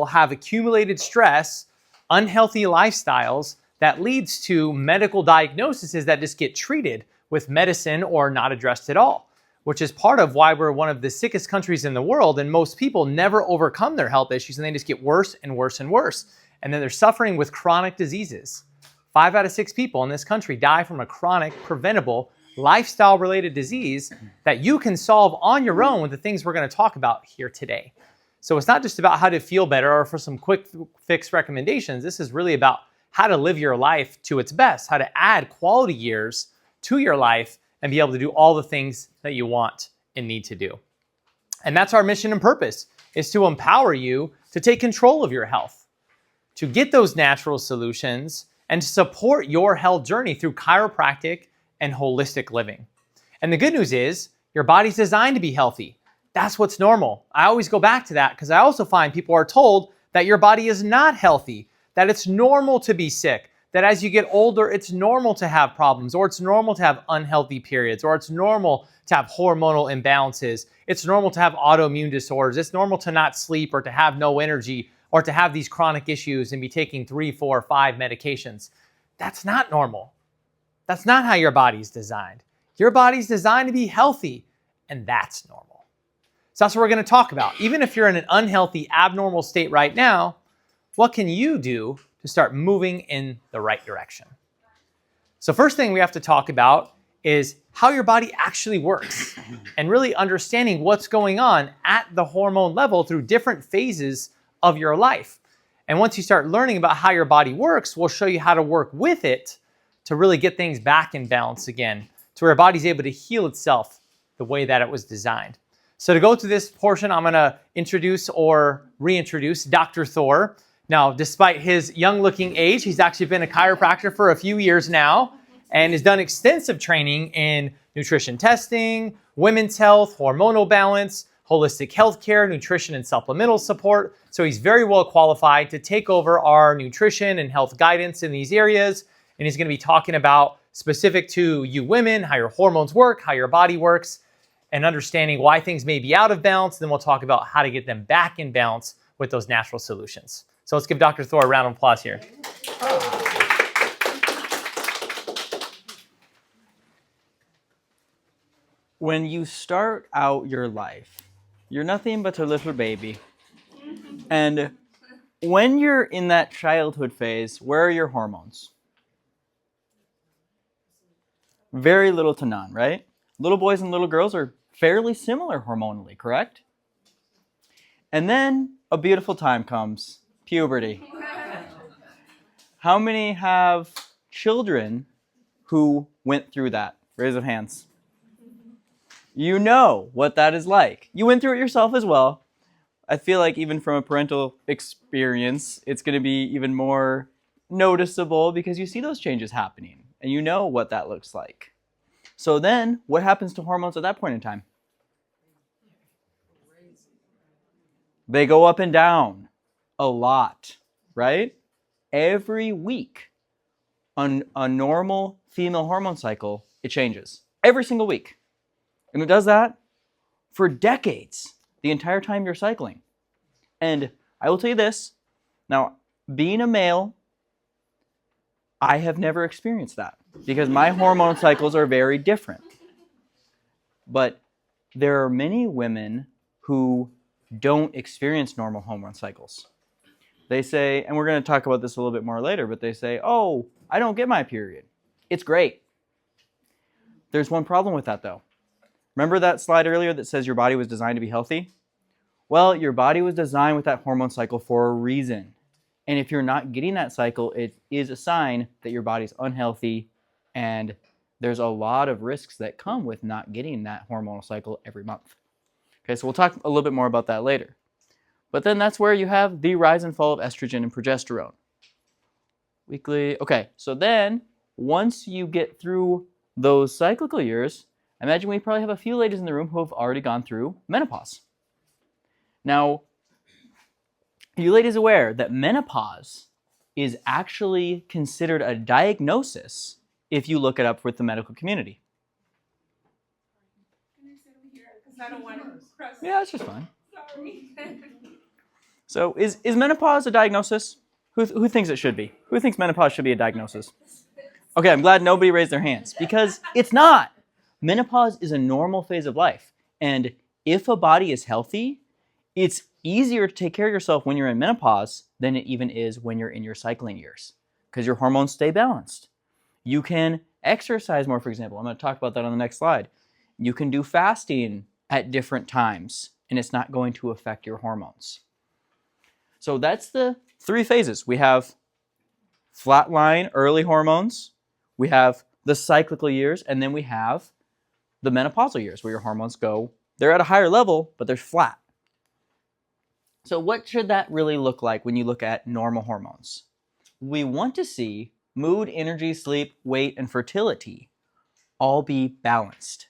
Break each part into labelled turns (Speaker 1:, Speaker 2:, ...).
Speaker 1: people have accumulated stress, unhealthy lifestyles that leads to medical diagnoses that just get treated with medicine or not addressed at all, which is part of why we're one of the sickest countries in the world, and most people never overcome their health issues and they just get worse and worse and worse. And then they're suffering with chronic diseases. 5 out of 6 people in this country die from a chronic, preventable, lifestyle-related disease that you can solve on your own with the things we're going to talk about here today. So it's not just about how to feel better or for some quick fix recommendations. This is really about how to live your life to its best, how to add quality years to your life and be able to do all the things that you want and need to do. And that's our mission and purpose, is to empower you to take control of your health, to get those natural solutions, and to support your health journey through chiropractic and holistic living. And the good news is your body's designed to be healthy. That's what's normal. I always go back to that because I also find people are told that your body is not healthy, that it's normal to be sick, that as you get older, it's normal to have problems, or it's normal to have unhealthy periods, or it's normal to have hormonal imbalances. It's normal to have autoimmune disorders. It's normal to not sleep or to have no energy or to have these chronic issues and be taking 3, 4, 5 medications. That's not normal. That's not how your body's designed. Your body's designed to be healthy, and that's normal. So that's what we're going to talk about. Even if you're in an unhealthy, abnormal state right now, what can you do to start moving in the right direction? So first thing we have to talk about is how your body actually works and really understanding what's going on at the hormone level through different phases of your life. And once you start learning about how your body works, we'll show you how to work with it to really get things back in balance again, to where your body's able to heal itself the way that it was designed. So to go through this portion, I'm going to introduce or reintroduce Dr. Thor. Now, despite his young-looking age, he's actually been a chiropractor for a few years now and has done extensive training in nutrition testing, women's health, hormonal balance, holistic healthcare, nutrition and supplemental support. So he's very well qualified to take over our nutrition and health guidance in these areas. And he's going to be talking about specific to you women, how your hormones work, how your body works, and understanding why things may be out of balance. Then we'll talk about how to get them back in balance with those natural solutions. So let's give Dr. Thor a round of applause here.
Speaker 2: When you start out your life, you're nothing but a little baby. And when you're in that childhood phase, where are your hormones? Very little to none, right? Little boys and little girls are fairly similar hormonally, correct? And then a beautiful time comes, puberty. How many have children who went through that? Raise of hands. You know what that is like. You went through it yourself as well. I feel like even from a parental experience, it's going to be even more noticeable because you see those changes happening and you know what that looks like. So then, what happens to hormones at that point in time? They go up and down a lot, right? Every week, on a normal female hormone cycle, it changes. Every single week. And it does that for decades, the entire time you're cycling. And I will tell you this, now, being a male, I have never experienced that because my hormone cycles are very different. But there are many women who don't experience normal hormone cycles. They say, and we're going to talk about this a little bit more later, but they say, oh, I don't get my period. It's great. There's one problem with that though. Remember that slide earlier that says your body was designed to be healthy? Well, your body was designed with that hormone cycle for a reason. And if you're not getting that cycle, it is a sign that your body's unhealthy, and there's a lot of risks that come with not getting that hormonal cycle every month. Okay, so we'll talk a little bit more about that later. But then that's where you have the rise and fall of estrogen and progesterone. Weekly, okay, so then once you get through those cyclical years, imagine we probably have a few ladies in the room who have already gone through menopause. Now, are you ladies aware that menopause is actually considered a diagnosis if you look it up with the medical community?
Speaker 3: Can you sit over here? Because I don't want to press.
Speaker 2: Yeah, that's just fine.
Speaker 3: Sorry.
Speaker 2: So is menopause a diagnosis? Who thinks it should be? Who thinks menopause should be a diagnosis? Okay, I'm glad nobody raised their hands because it's not. Menopause is a normal phase of life. And if a body is healthy, it's easier to take care of yourself when you're in menopause than it even is when you're in your cycling years because your hormones stay balanced. You can exercise more, for example. I'm going to talk about that on the next slide. You can do fasting at different times, and it's not going to affect your hormones. So that's the 3 phases. We have flatline early hormones, we have the cyclical years, and then we have the menopausal years where your hormones go, they're at a higher level, but they're flat. So what should that really look like when you look at normal hormones? We want to see mood, energy, sleep, weight, and fertility all be balanced.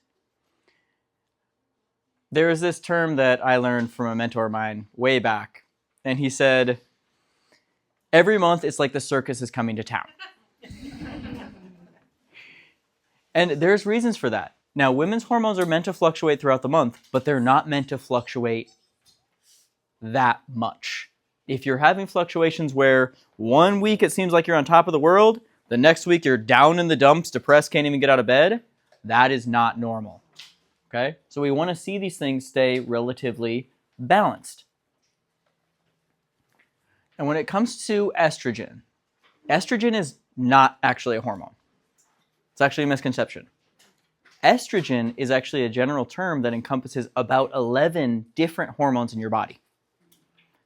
Speaker 2: There is this term that I learned from a mentor of mine way back, and he said, every month it's like the circus is coming to town. And there's reasons for that. Now, women's hormones are meant to fluctuate throughout the month, but they're not meant to fluctuate that much. If you're having fluctuations where one week it seems like you're on top of the world, the next week you're down in the dumps, depressed, can't even get out of bed, that is not normal. Okay? So we want to see these things stay relatively balanced. And when it comes to estrogen, estrogen is not actually a hormone. It's actually a misconception. Estrogen is actually a general term that encompasses about 11 different hormones in your body.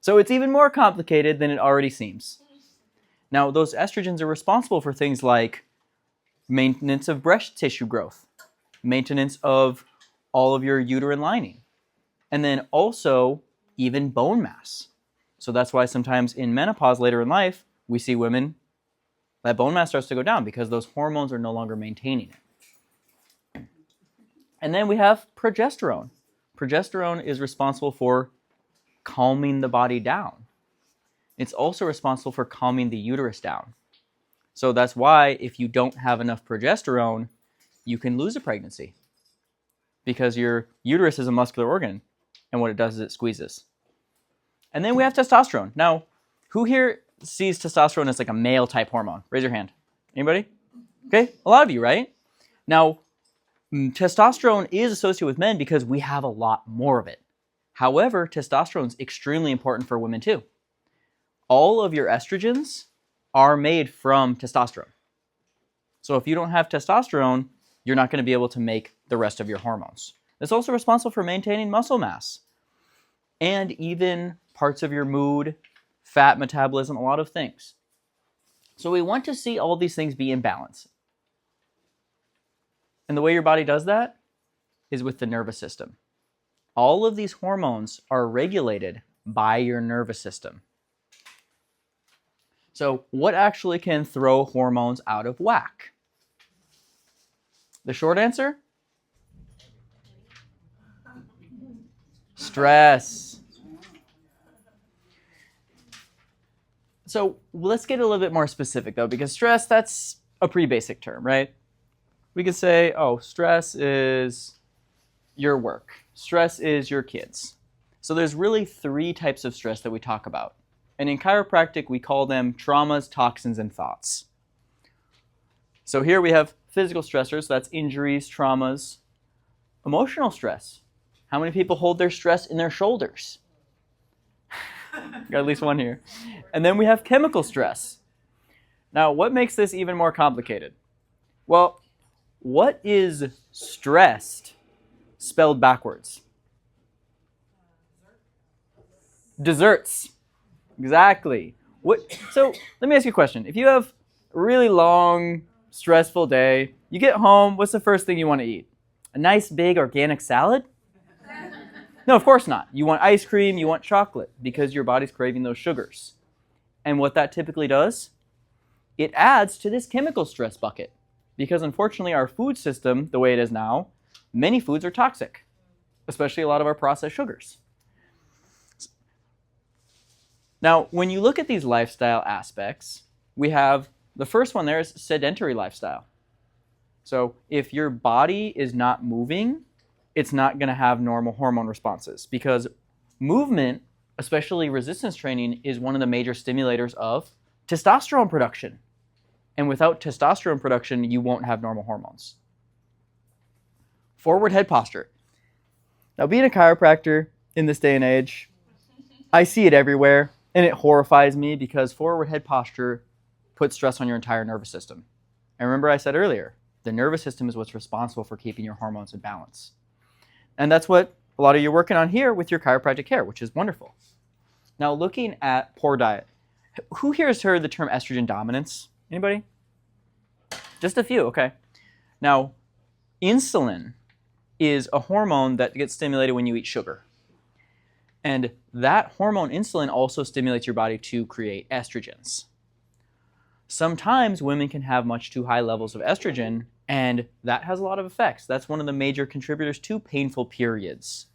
Speaker 2: So it's even more complicated than it already seems. Now, those estrogens are responsible for things like maintenance of breast tissue growth, maintenance of all of your uterine lining, and then also even bone mass. So that's why sometimes in menopause later in life, we see women, that bone mass starts to go down because those hormones are no longer maintaining it. And then we have progesterone. Progesterone is responsible for calming the body down. It's also responsible for calming the uterus down. So that's why if you don't have enough progesterone, you can lose a pregnancy because your uterus is a muscular organ, and what it does is it squeezes. And then we have testosterone. Now, who here sees testosterone as like a male type hormone? Raise your hand. Anybody? Okay, a lot of you, right? Now, testosterone is associated with men because we have a lot more of it. However, testosterone is extremely important for women too. All of your estrogens are made from testosterone. So if you don't have testosterone, you're not going to be able to make the rest of your hormones. It's also responsible for maintaining muscle mass and even parts of your mood, fat metabolism, a lot of things. So we want to see all these things be in balance. And the way your body does that is with the nervous system. All of these hormones are regulated by your nervous system. So what actually can throw hormones out of whack? The short answer? Stress. So let's get a little bit more specific though, because stress, that's a pretty basic term, right? We could say, oh, stress is your work. Stress is your kids. So there's really 3 types of stress that we talk about. And in chiropractic, we call them traumas, toxins, and thoughts. So here we have physical stressors, that's injuries, traumas. Emotional stress. How many people hold their stress in their shoulders? Got at least one here. And then we have chemical stress. Now, what makes this even more complicated? Well, what is stressed spelled backwards? Desserts. Exactly. So let me ask you a question. If you have a really long, stressful day, you get home, what's the first thing you want to eat? A nice big organic salad? No, of course not. You want ice cream, you want chocolate, because your body's craving those sugars. And what that typically does, it adds to this chemical stress bucket. Because unfortunately, our food system, the way it is now, many foods are toxic, especially a lot of our processed sugars. Now, when you look at these lifestyle aspects, we have the first one there is sedentary lifestyle. So if your body is not moving, it's not going to have normal hormone responses because movement especially resistance training, is one of the major stimulators of testosterone production. And without testosterone production, you won't have normal hormones. Forward head posture. Now, being a chiropractor in this day and age, I see it everywhere, and it horrifies me because forward head posture puts stress on your entire nervous system. And remember I said earlier, the nervous system is what's responsible for keeping your hormones in balance. And that's what a lot of you are working on here with your chiropractic care, which is wonderful. Now, looking at poor diet. Who here has heard the term estrogen dominance? Anybody? Just a few, okay. Now, insulin is a hormone that gets stimulated when you eat sugar. And that hormone insulin also stimulates your body to create estrogens. Sometimes women can have much too high levels of estrogen, and that has a lot of effects. That's one of the major contributors to painful periods,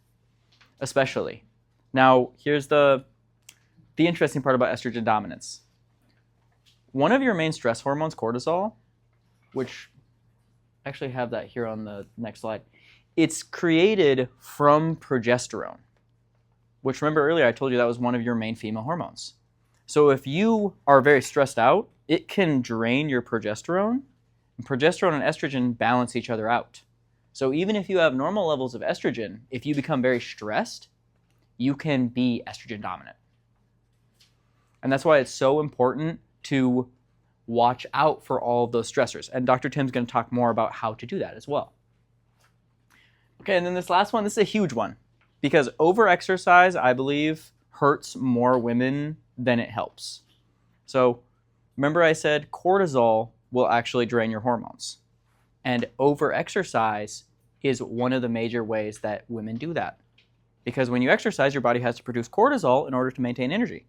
Speaker 2: especially. Now, here's the interesting part about estrogen dominance. One of your main stress hormones, cortisol, which I actually have that here on the next slide, it's created from progesterone, which remember earlier I told you that was one of your main female hormones. So if you are very stressed out, it can drain your progesterone, and progesterone and estrogen balance each other out. So even if you have normal levels of estrogen, if you become very stressed, you can be estrogen dominant. And that's why it's so important to watch out for all of those stressors. And Dr. Tim's going to talk more about how to do that as well. Okay, and then this last one, this is a huge one. Because over-exercise, I believe, hurts more women than it helps. So remember I said cortisol will actually drain your hormones. And over-exercise is one of the major ways that women do that. Because when you exercise, your body has to produce cortisol in order to maintain energy.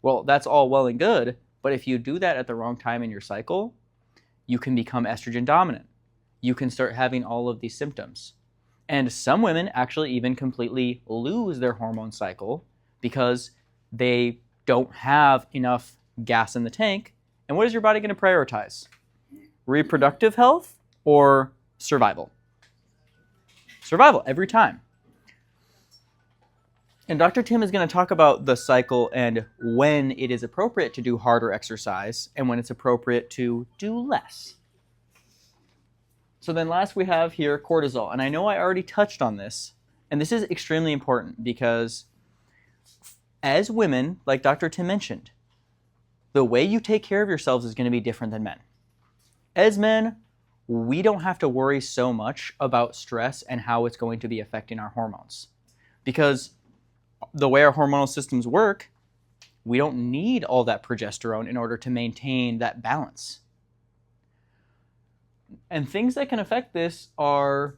Speaker 2: Well, that's all well and good, but if you do that at the wrong time in your cycle, you can become estrogen dominant. You can start having all of these symptoms. And some women actually even completely lose their hormone cycle because they don't have enough gas in the tank. And what is your body going to prioritize? Reproductive health or survival? Survival every time. And Dr. Tim is going to talk about the cycle and when it is appropriate to do harder exercise and when it's appropriate to do less. So then last we have here cortisol. And I know I already touched on this, and this is extremely important because as women, like Dr. Tim mentioned, the way you take care of yourselves is going to be different than men. As men, we don't have to worry so much about stress and how it's going to be affecting our hormones. Because the way our hormonal systems work, we don't need all that progesterone in order to maintain that balance. And things that can affect this are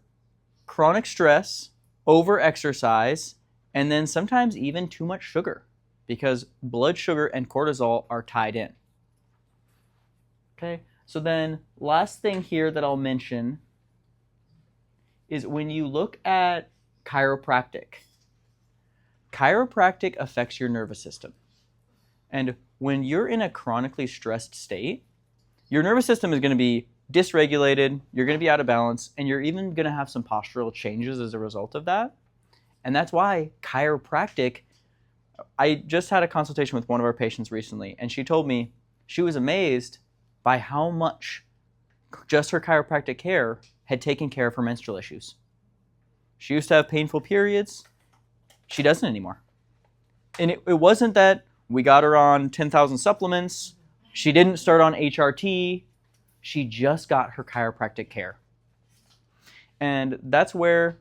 Speaker 2: chronic stress, over-exercise, and then sometimes even too much sugar, because blood sugar and cortisol are tied in. Okay, so then last thing here that I'll mention is when you look at chiropractic. Chiropractic affects your nervous system. And when you're in a chronically stressed state, your nervous system is going to be dysregulated, you're going to be out of balance, and you're even going to have some postural changes as a result of that. And that's why chiropractic, I just had a consultation with one of our patients recently, and she told me she was amazed by how much just her chiropractic care had taken care of her menstrual issues. She used to have painful periods. She doesn't anymore. And it wasn't that we got her on 10,000 supplements. She didn't start on HRT. She just got her chiropractic care. And that's where,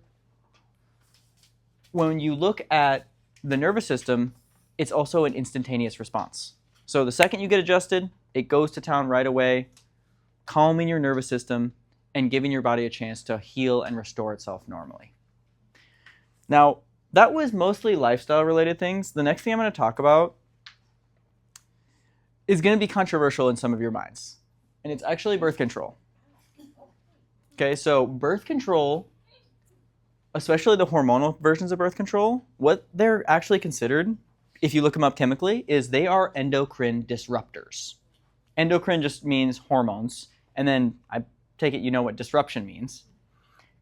Speaker 2: when you look at the nervous system, it's also an instantaneous response. So the second you get adjusted, it goes to town right away, calming your nervous system and giving your body a chance to heal and restore itself normally. Now, that was mostly lifestyle-related things. The next thing I'm going to talk about is going to be controversial in some of your minds, and it's actually birth control. Okay, so birth control, especially the hormonal versions of birth control, what they're actually considered, if you look them up chemically, is they are endocrine disruptors. Endocrine just means hormones, and then I take it you know what disruption means.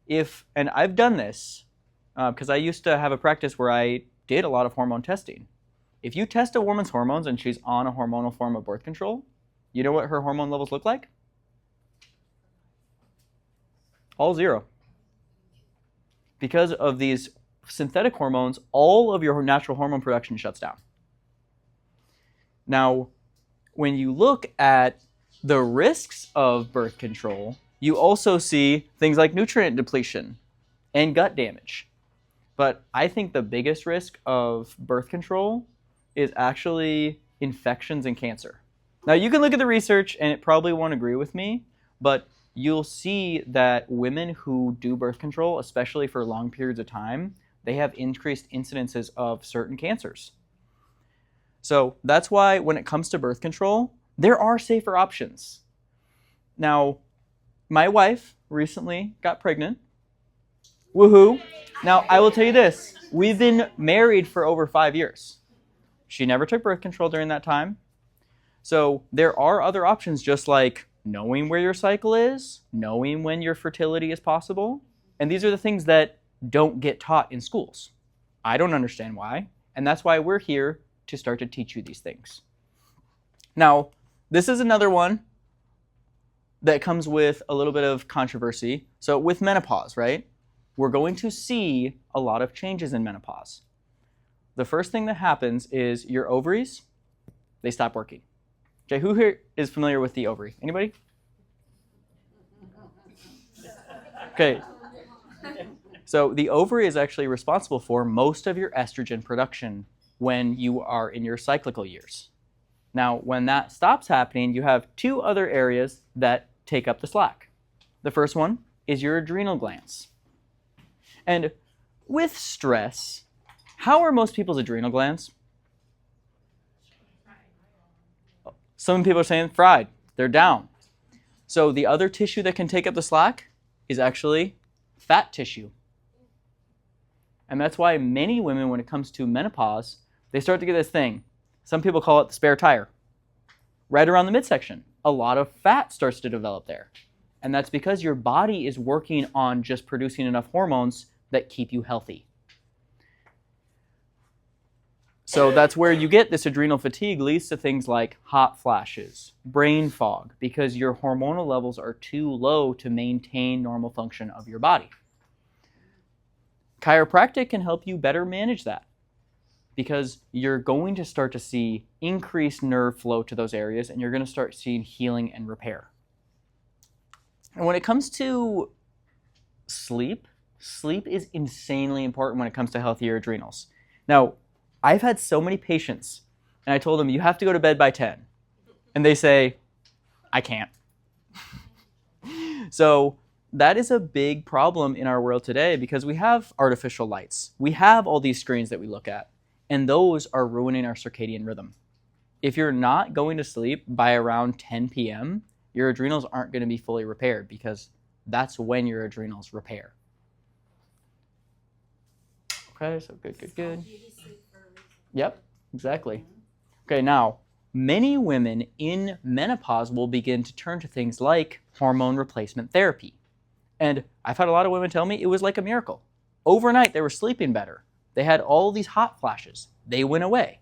Speaker 2: And I've done this, because I used to have a practice where I did a lot of hormone testing. If you test a woman's hormones and she's on a hormonal form of birth control, you know what her hormone levels look like? All zero. Because of these synthetic hormones, all of your natural hormone production shuts down. Now, when you look at the risks of birth control, you also see things like nutrient depletion and gut damage. But I think the biggest risk of birth control is actually infections and cancer. Now, you can look at the research and it probably won't agree with me, but you'll see that women who do birth control, especially for long periods of time, they have increased incidences of certain cancers. So that's why when it comes to birth control, there are safer options. Now, my wife recently got pregnant. Woohoo. Now, I will tell you this. We've been married for over 5 years. She never took birth control during that time. So there are other options, just like knowing where your cycle is, knowing when your fertility is possible. And these are the things that don't get taught in schools. I don't understand why. And that's why we're here to start to teach you these things. Now, this is another one that comes with a little bit of controversy. So with menopause, right? We're going to see a lot of changes in menopause. The first thing that happens is your ovaries, they stop working. Okay, who here is familiar with the ovary? Anybody? Okay. So the ovary is actually responsible for most of your estrogen production when you are in your cyclical years. Now, when that stops happening, you have two other areas that take up the slack. The first one is your adrenal glands. And with stress, how are most people's adrenal glands? Some people are saying fried. They're down. So the other tissue that can take up the slack is actually fat tissue. And that's why many women, when it comes to menopause, they start to get this thing. Some people call it the spare tire. Right around the midsection, a lot of fat starts to develop there. And that's because your body is working on just producing enough hormones that keep you healthy. So that's where you get this adrenal fatigue, leads to things like hot flashes, brain fog, because your hormonal levels are too low to maintain normal function of your body. Chiropractic can help you better manage that, because you're going to start to see increased nerve flow to those areas, and you're going to start seeing healing and repair. And when it comes to sleep, sleep is insanely important when it comes to healthier adrenals. Now, I've had so many patients, and I told them, you have to go to bed by 10. And they say, I can't. So that is a big problem in our world today, because we have artificial lights. We have all these screens that we look at, and those are ruining our circadian rhythm. If you're not going to sleep by around 10 p.m., your adrenals aren't going to be fully repaired, because that's when your adrenals repair. Okay, so good. Yep, exactly. Okay, now, many women in menopause will begin to turn to things like hormone replacement therapy. And I've had a lot of women tell me it was like a miracle. Overnight, they were sleeping better. They had all these hot flashes. They went away.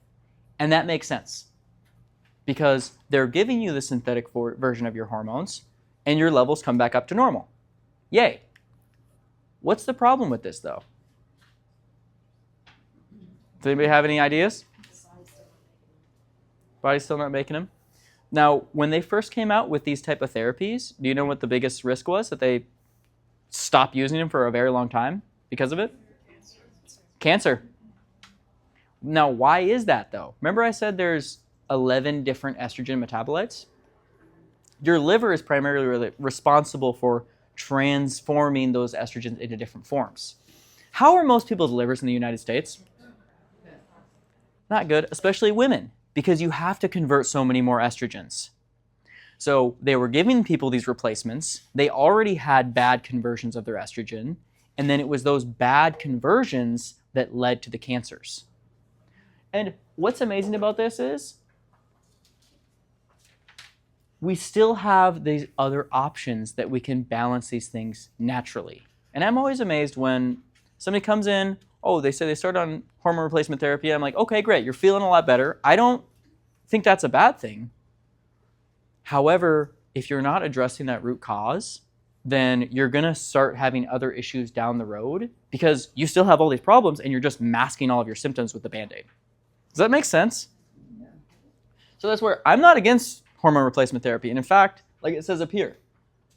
Speaker 2: And that makes sense, because they're giving you the synthetic version of your hormones, and your levels come back up to normal. Yay. What's the problem with this, though? Does anybody have any ideas? Body's still not making them. Now, when they first came out with these type of therapies, do you know what the biggest risk was? That they stopped using them for a very long time because of it? Cancer. Now, why is that, though? Remember I said there's 11 different estrogen metabolites? Your liver is primarily responsible for transforming those estrogens into different forms. How are most people's livers in the United States? Not good, especially women, because you have to convert so many more estrogens. So they were giving people these replacements. They already had bad conversions of their estrogen, and then it was those bad conversions that led to the cancers. And what's amazing about this is we still have these other options that we can balance these things naturally. And I'm always amazed when somebody comes in oh, they say they started on hormone replacement therapy. I'm like, okay, great. You're feeling a lot better. I don't think that's a bad thing. However, if you're not addressing that root cause, then you're going to start having other issues down the road because you still have all these problems and you're just masking all of your symptoms with the Band-Aid. Does that make sense? Yeah. So that's where I'm not against hormone replacement therapy. And in fact, like it says up here,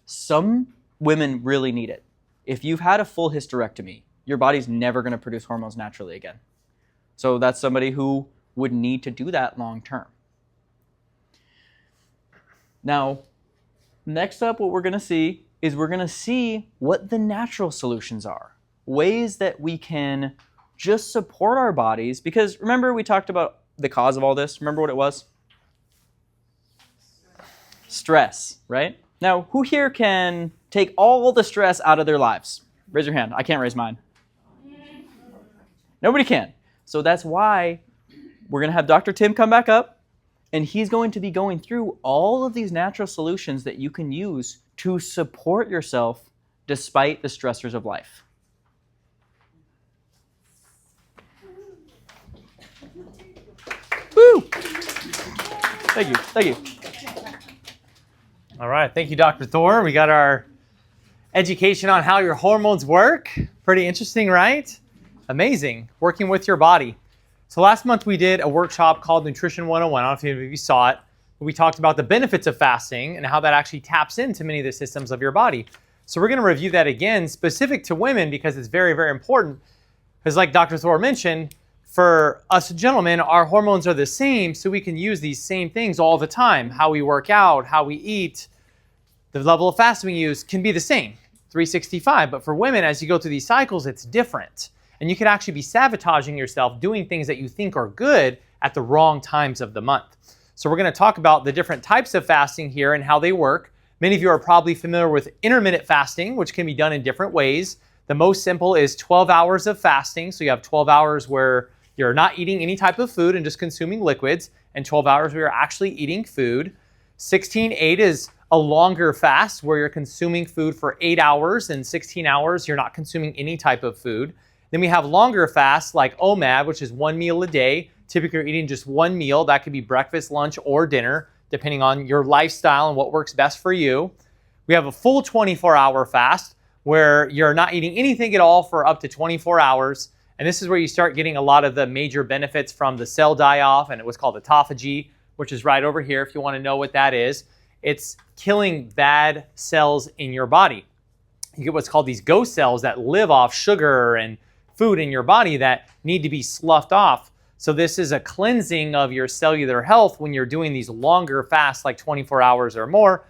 Speaker 2: some women really need it. If you've had a full hysterectomy, your body's never going to produce hormones naturally again. So that's somebody who would need to do that long term. Now, next up, what we're going to see is we're going to see what the natural solutions are. Ways that we can just support our bodies. Because remember, we talked about the cause of all this. Remember what it was? Stress, right? Now, who here can take all the stress out of their lives? Raise your hand. I can't raise mine. Nobody can. So that's why we're going to have Dr. Tim come back up, and he's going to be going through all of these natural solutions that you can use to support yourself despite the stressors of life. Woo! Thank you. Thank you.
Speaker 1: All right. Thank you, Dr. Thor. We got our education on how your hormones work. Pretty interesting, right? Amazing. Working with your body. So last month we did a workshop called Nutrition 101. I don't know if any of you saw it. We talked about the benefits of fasting and how that actually taps into many of the systems of your body. So we're going to review that again, specific to women, because it's very, very important. Because like Dr. Thor mentioned, for us gentlemen, our hormones are the same, so we can use these same things all the time. How we work out, how we eat, the level of fasting we use can be the same, 365. But for women, as you go through these cycles, it's different. And you could actually be sabotaging yourself, doing things that you think are good at the wrong times of the month. So we're going to talk about the different types of fasting here and how they work. Many of you are probably familiar with intermittent fasting, which can be done in different ways. The most simple is 12 hours of fasting. So you have 12 hours where you're not eating any type of food and just consuming liquids, and 12 hours where you're actually eating food. 16-8 is a longer fast where you're consuming food for 8 hours, and 16 hours you're not consuming any type of food. Then we have longer fasts like OMAD, which is 1 meal a day. Typically you're eating just one meal. That could be breakfast, lunch, or dinner, depending on your lifestyle and what works best for you. We have a full 24-hour fast where you're not eating anything at all for up to 24 hours. And this is where you start getting a lot of the major benefits from the cell die-off, and it was called autophagy, which is right over here if you want to know what that is. It's killing bad cells in your body. You get what's called these ghost cells that live off sugar and food in your body that need to be sloughed off. So this is a cleansing of your cellular health when you're doing these longer fasts, like 24 hours or more.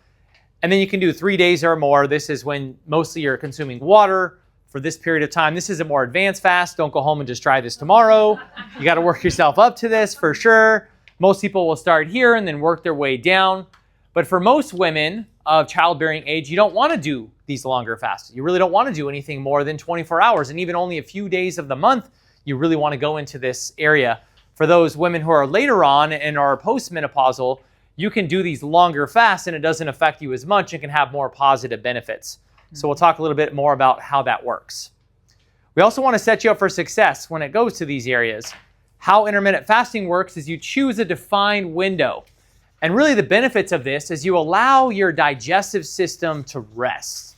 Speaker 1: And then you can do 3 days or more. This is when mostly you're consuming water for this period of time. This is a more advanced fast. Don't go home and just try this tomorrow. You got to work yourself up to this for sure. Most people will start here and then work their way down. But for most women of childbearing age, you don't want to do these longer fasts. You really don't want to do anything more than 24 hours. And even only a few days of the month, you really want to go into this area. For those women who are later on and are postmenopausal, you can do these longer fasts and it doesn't affect you as much and can have more positive benefits. So we'll talk a little bit more about how that works. We also want to set you up for success when it goes to these areas. How intermittent fasting works is you choose a defined window. And really the benefits of this is you allow your digestive system to rest.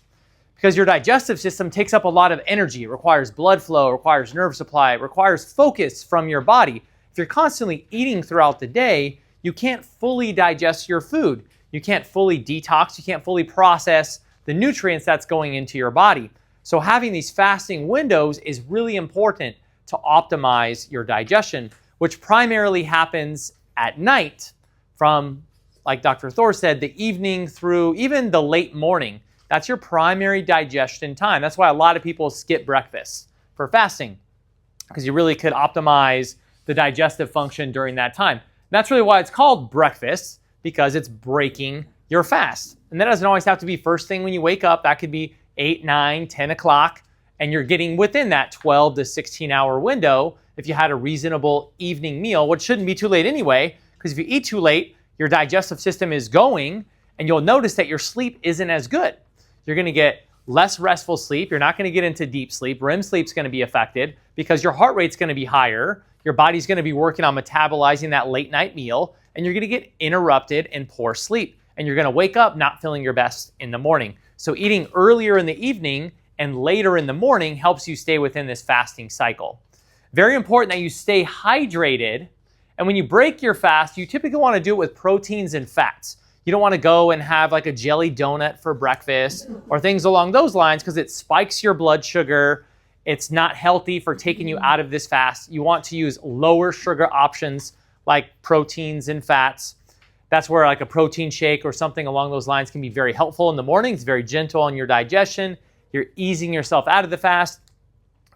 Speaker 1: Because your digestive system takes up a lot of energy. It requires blood flow, it requires nerve supply, it requires focus from your body. If you're constantly eating throughout the day, you can't fully digest your food. You can't fully detox, you can't fully process the nutrients that's going into your body. So having these fasting windows is really important to optimize your digestion, which primarily happens at night from, like Dr. Thor said, the evening through even the late morning. That's your primary digestion time. That's why a lot of people skip breakfast for fasting, because you really could optimize the digestive function during that time. And that's really why it's called breakfast, because it's breaking your fast. And that doesn't always have to be first thing when you wake up. That could be 8, 9, 10 o'clock, and you're getting within that 12 to 16 hour window if you had a reasonable evening meal, which shouldn't be too late anyway, because if you eat too late, your digestive system is going, and you'll notice that your sleep isn't as good. You're going to get less restful sleep. You're not going to get into deep sleep. REM sleep's going to be affected because your heart rate's going to be higher. Your body's going to be working on metabolizing that late night meal, and you're going to get interrupted and poor sleep. And you're going to wake up not feeling your best in the morning. So eating earlier in the evening and later in the morning helps you stay within this fasting cycle. Very important that you stay hydrated. And when you break your fast, you typically want to do it with proteins and fats. You don't want to go and have like a jelly donut for breakfast or things along those lines because it spikes your blood sugar. It's not healthy for taking you out of this fast. You want to use lower sugar options like proteins and fats. That's where like a protein shake or something along those lines can be very helpful in the morning. It's very gentle on your digestion. You're easing yourself out of the fast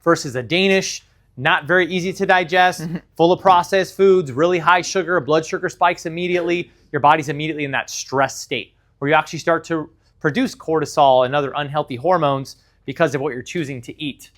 Speaker 1: versus a Danish, not very easy to digest, full of processed foods, really high sugar, blood sugar spikes immediately. Your body's immediately in that stress state where you actually start to produce cortisol and other unhealthy hormones because of what you're choosing to eat.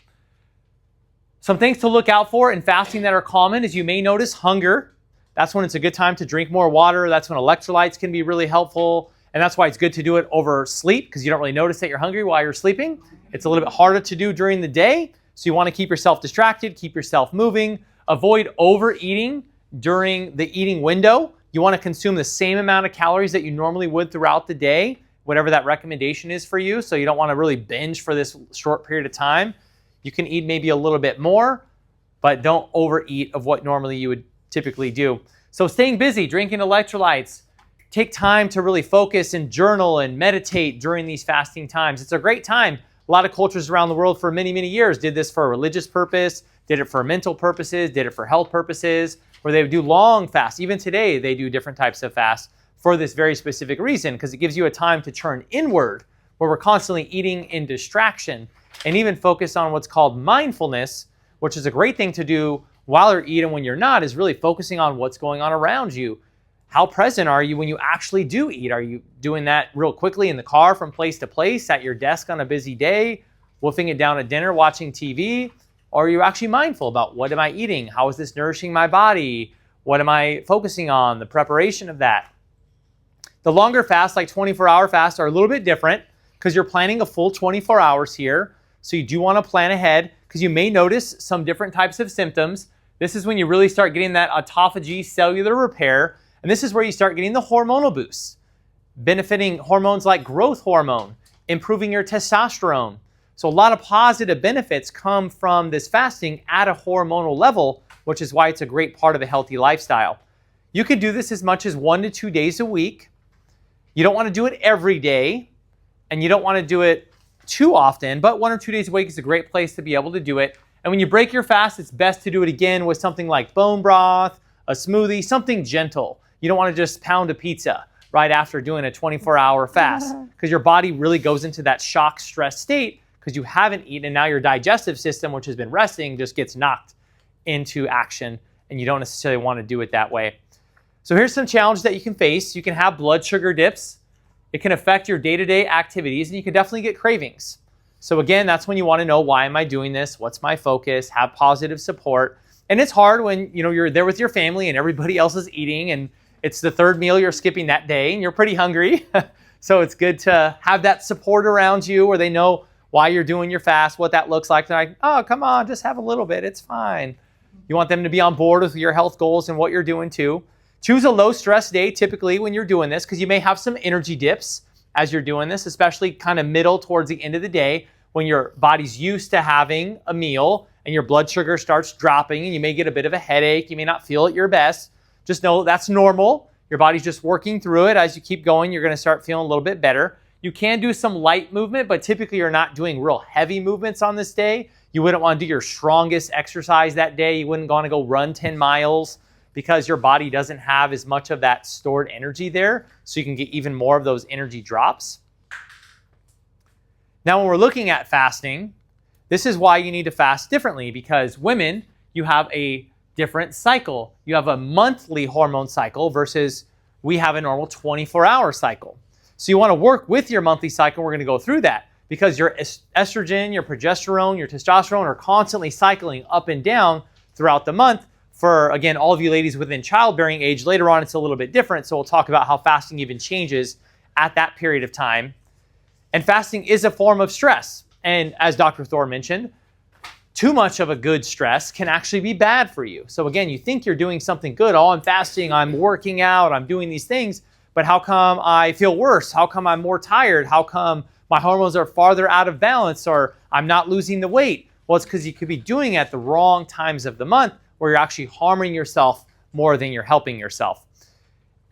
Speaker 1: Some things to look out for in fasting that are common is you may notice hunger. That's when it's a good time to drink more water. That's when electrolytes can be really helpful. And that's why it's good to do it over sleep because you don't really notice that you're hungry while you're sleeping. It's a little bit harder to do during the day. So you want to keep yourself distracted, keep yourself moving, avoid overeating during the eating window. You want to consume the same amount of calories that you normally would throughout the day, whatever that recommendation is for you. So you don't want to really binge for this short period of time. You can eat maybe a little bit more, but don't overeat of what normally you would typically do. So staying busy, drinking electrolytes, take time to really focus and journal and meditate during these fasting times. It's a great time. A lot of cultures around the world for many, many years did this for a religious purpose, did it for mental purposes, did it for health purposes, where they would do long fasts. Even today, they do different types of fasts for this very specific reason, because it gives you a time to turn inward, where we're constantly eating in distraction, and even focus on what's called mindfulness, which is a great thing to do while you're eating when you're not, is really focusing on what's going on around you. How present are you when you actually do eat? Are you doing that real quickly in the car from place to place, at your desk on a busy day, wolfing it down at dinner, watching TV? Or are you actually mindful about what am I eating? How is this nourishing my body? What am I focusing on? The preparation of that. The longer fasts, like 24-hour fasts, are a little bit different because you're planning a full 24 hours here. So you do want to plan ahead because you may notice some different types of symptoms. This is when you really start getting that autophagy cellular repair. And this is where you start getting the hormonal boosts, benefiting hormones like growth hormone, improving your testosterone. So a lot of positive benefits come from this fasting at a hormonal level, which is why it's a great part of a healthy lifestyle. You could do this as much as 1 to 2 days a week. You don't want to do it every day, and you don't want to do it too often, but 1 or 2 days a week is a great place to be able to do it. And when you break your fast, it's best to do it again with something like bone broth, a smoothie, something gentle. You don't want to just pound a pizza right after doing a 24-hour fast because your body really goes into that shock stress state because you haven't eaten, and now your digestive system, which has been resting, just gets knocked into action, and you don't necessarily want to do it that way. So here's some challenges that you can face. You can have blood sugar dips. It can affect your day-to-day activities, and you can definitely get cravings. So again, that's when you want to know, why am I doing this? What's my focus? Have positive support. And it's hard when you're there with your family and everybody else is eating, and it's the third meal you're skipping that day, and you're pretty hungry. So it's good to have that support around you where they know why you're doing your fast, what that looks like. They're like, oh, come on, just have a little bit. It's fine. You want them to be on board with your health goals and what you're doing too. Choose a low stress day typically when you're doing this, because you may have some energy dips as you're doing this, especially kind of middle towards the end of the day when your body's used to having a meal and your blood sugar starts dropping and you may get a bit of a headache. You may not feel at your best. Just know that's normal. Your body's just working through it. As you keep going, you're going to start feeling a little bit better. You can do some light movement, but typically you're not doing real heavy movements on this day. You wouldn't want to do your strongest exercise that day. You wouldn't want to go run 10 miles because your body doesn't have as much of that stored energy there. So you can get even more of those energy drops. Now, when we're looking at fasting, this is why you need to fast differently, because women, you have a different cycle. You have a monthly hormone cycle versus we have a normal 24-hour cycle. So you want to work with your monthly cycle. We're going to go through that because your estrogen, your progesterone, your testosterone are constantly cycling up and down throughout the month. For, again, all of you ladies within childbearing age, later on it's a little bit different. So we'll talk about how fasting even changes at that period of time. And fasting is a form of stress. And as Dr. Thor mentioned, too much of a good stress can actually be bad for you. So again, you think you're doing something good. Oh, I'm fasting, I'm working out, I'm doing these things, but how come I feel worse? How come I'm more tired? How come my hormones are farther out of balance, or I'm not losing the weight? Well, it's because you could be doing it at the wrong times of the month where you're actually harming yourself more than you're helping yourself.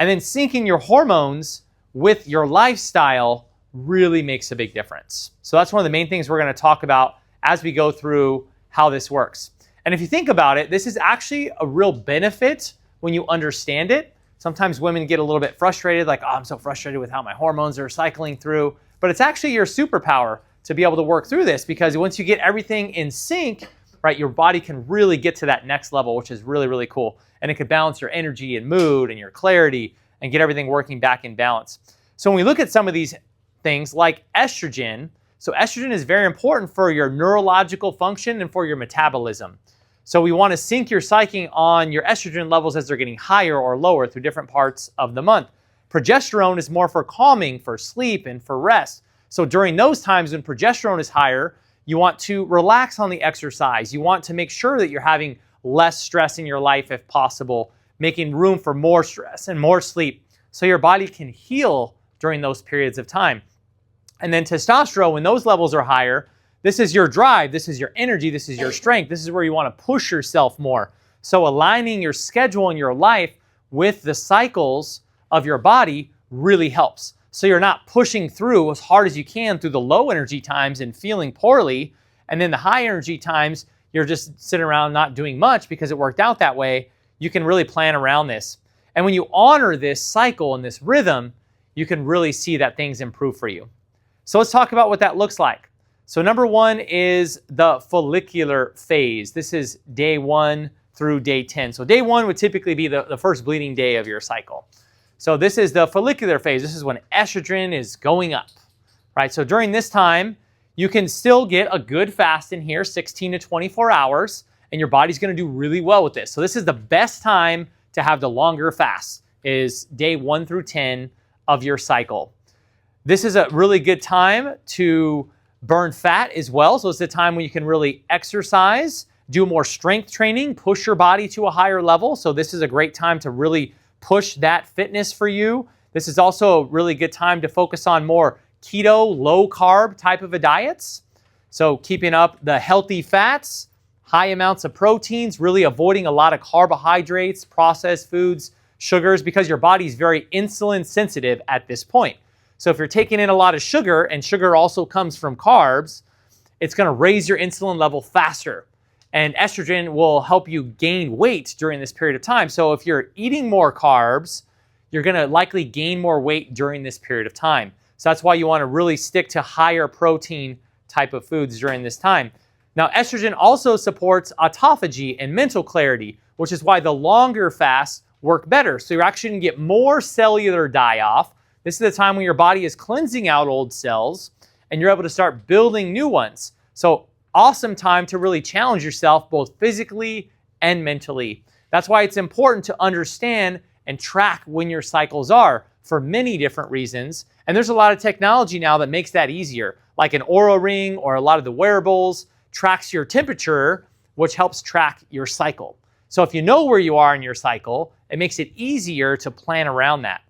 Speaker 1: And then syncing your hormones with your lifestyle really makes a big difference. So that's one of the main things we're going to talk about as we go through how this works. And if you think about it, this is actually a real benefit when you understand it. Sometimes women get a little bit frustrated, like, oh, I'm so frustrated with how my hormones are cycling through. But it's actually your superpower to be able to work through this, because once you get everything in sync, right, your body can really get to that next level, which is really, really cool. And it could balance your energy and mood and your clarity and get everything working back in balance. So when we look at some of these things like estrogen, so estrogen is very important for your neurological function and for your metabolism. So we want to sync your cycling on your estrogen levels as they're getting higher or lower through different parts of the month. Progesterone is more for calming, for sleep, and for rest. So during those times when progesterone is higher, you want to relax on the exercise. You want to make sure that you're having less stress in your life if possible, making room for more stress and more sleep so your body can heal during those periods of time. And then testosterone, when those levels are higher, this is your drive, this is your energy, this is your strength, this is where you want to push yourself more. So aligning your schedule and your life with the cycles of your body really helps. So you're not pushing through as hard as you can through the low energy times and feeling poorly, and then the high energy times, you're just sitting around not doing much because it worked out that way. You can really plan around this. And when you honor this cycle and this rhythm, you can really see that things improve for you. So let's talk about what that looks like. So number one is the follicular phase. This is day 1 through day 10. So day 1 would typically be the first bleeding day of your cycle. So this is the follicular phase. This is when estrogen is going up, right? So during this time, you can still get a good fast in here, 16 to 24 hours, and your body's going to do really well with this. So this is the best time to have the longer fast, is day 1 through 10 of your cycle. This is a really good time to burn fat as well. So it's the time when you can really exercise, do more strength training, push your body to a higher level. So this is a great time to really push that fitness for you. This is also a really good time to focus on more keto, low carb type of a diets. So keeping up the healthy fats, high amounts of proteins, really avoiding a lot of carbohydrates, processed foods, sugars, because your body is very insulin sensitive at this point. So if you're taking in a lot of sugar, and sugar also comes from carbs, it's going to raise your insulin level faster. And estrogen will help you gain weight during this period of time. So if you're eating more carbs, you're going to likely gain more weight during this period of time. So that's why you want to really stick to higher protein type of foods during this time. Now, estrogen also supports autophagy and mental clarity, which is why the longer fasts work better. So you're actually going to get more cellular die-off. This is the time when your body is cleansing out old cells and you're able to start building new ones. So awesome time to really challenge yourself both physically and mentally. That's why it's important to understand and track when your cycles are for many different reasons. And there's a lot of technology now that makes that easier, like an Oura Ring or a lot of the wearables tracks your temperature, which helps track your cycle. So if you know where you are in your cycle, it makes it easier to plan around that.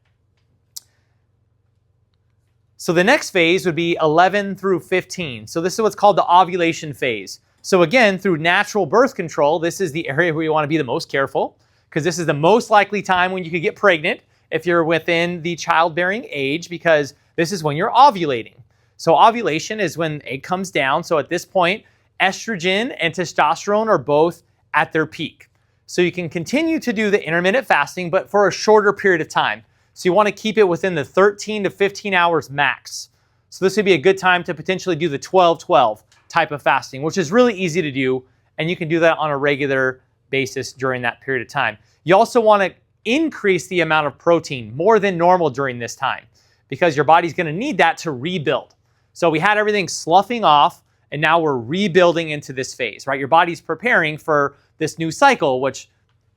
Speaker 1: So the next phase would be 11 through 15. So this is what's called the ovulation phase. So again, through natural birth control, this is the area where you want to be the most careful, because this is the most likely time when you could get pregnant if you're within the childbearing age, because this is when you're ovulating. So ovulation is when egg comes down. So at this point, estrogen and testosterone are both at their peak. So you can continue to do the intermittent fasting, but for a shorter period of time. So you want to keep it within the 13 to 15 hours max. So this would be a good time to potentially do the 12-12 type of fasting, which is really easy to do, and you can do that on a regular basis during that period of time. You also want to increase the amount of protein more than normal during this time, because your body's going to need that to rebuild. So we had everything sloughing off, and now we're rebuilding into this phase, right? Your body's preparing for this new cycle, which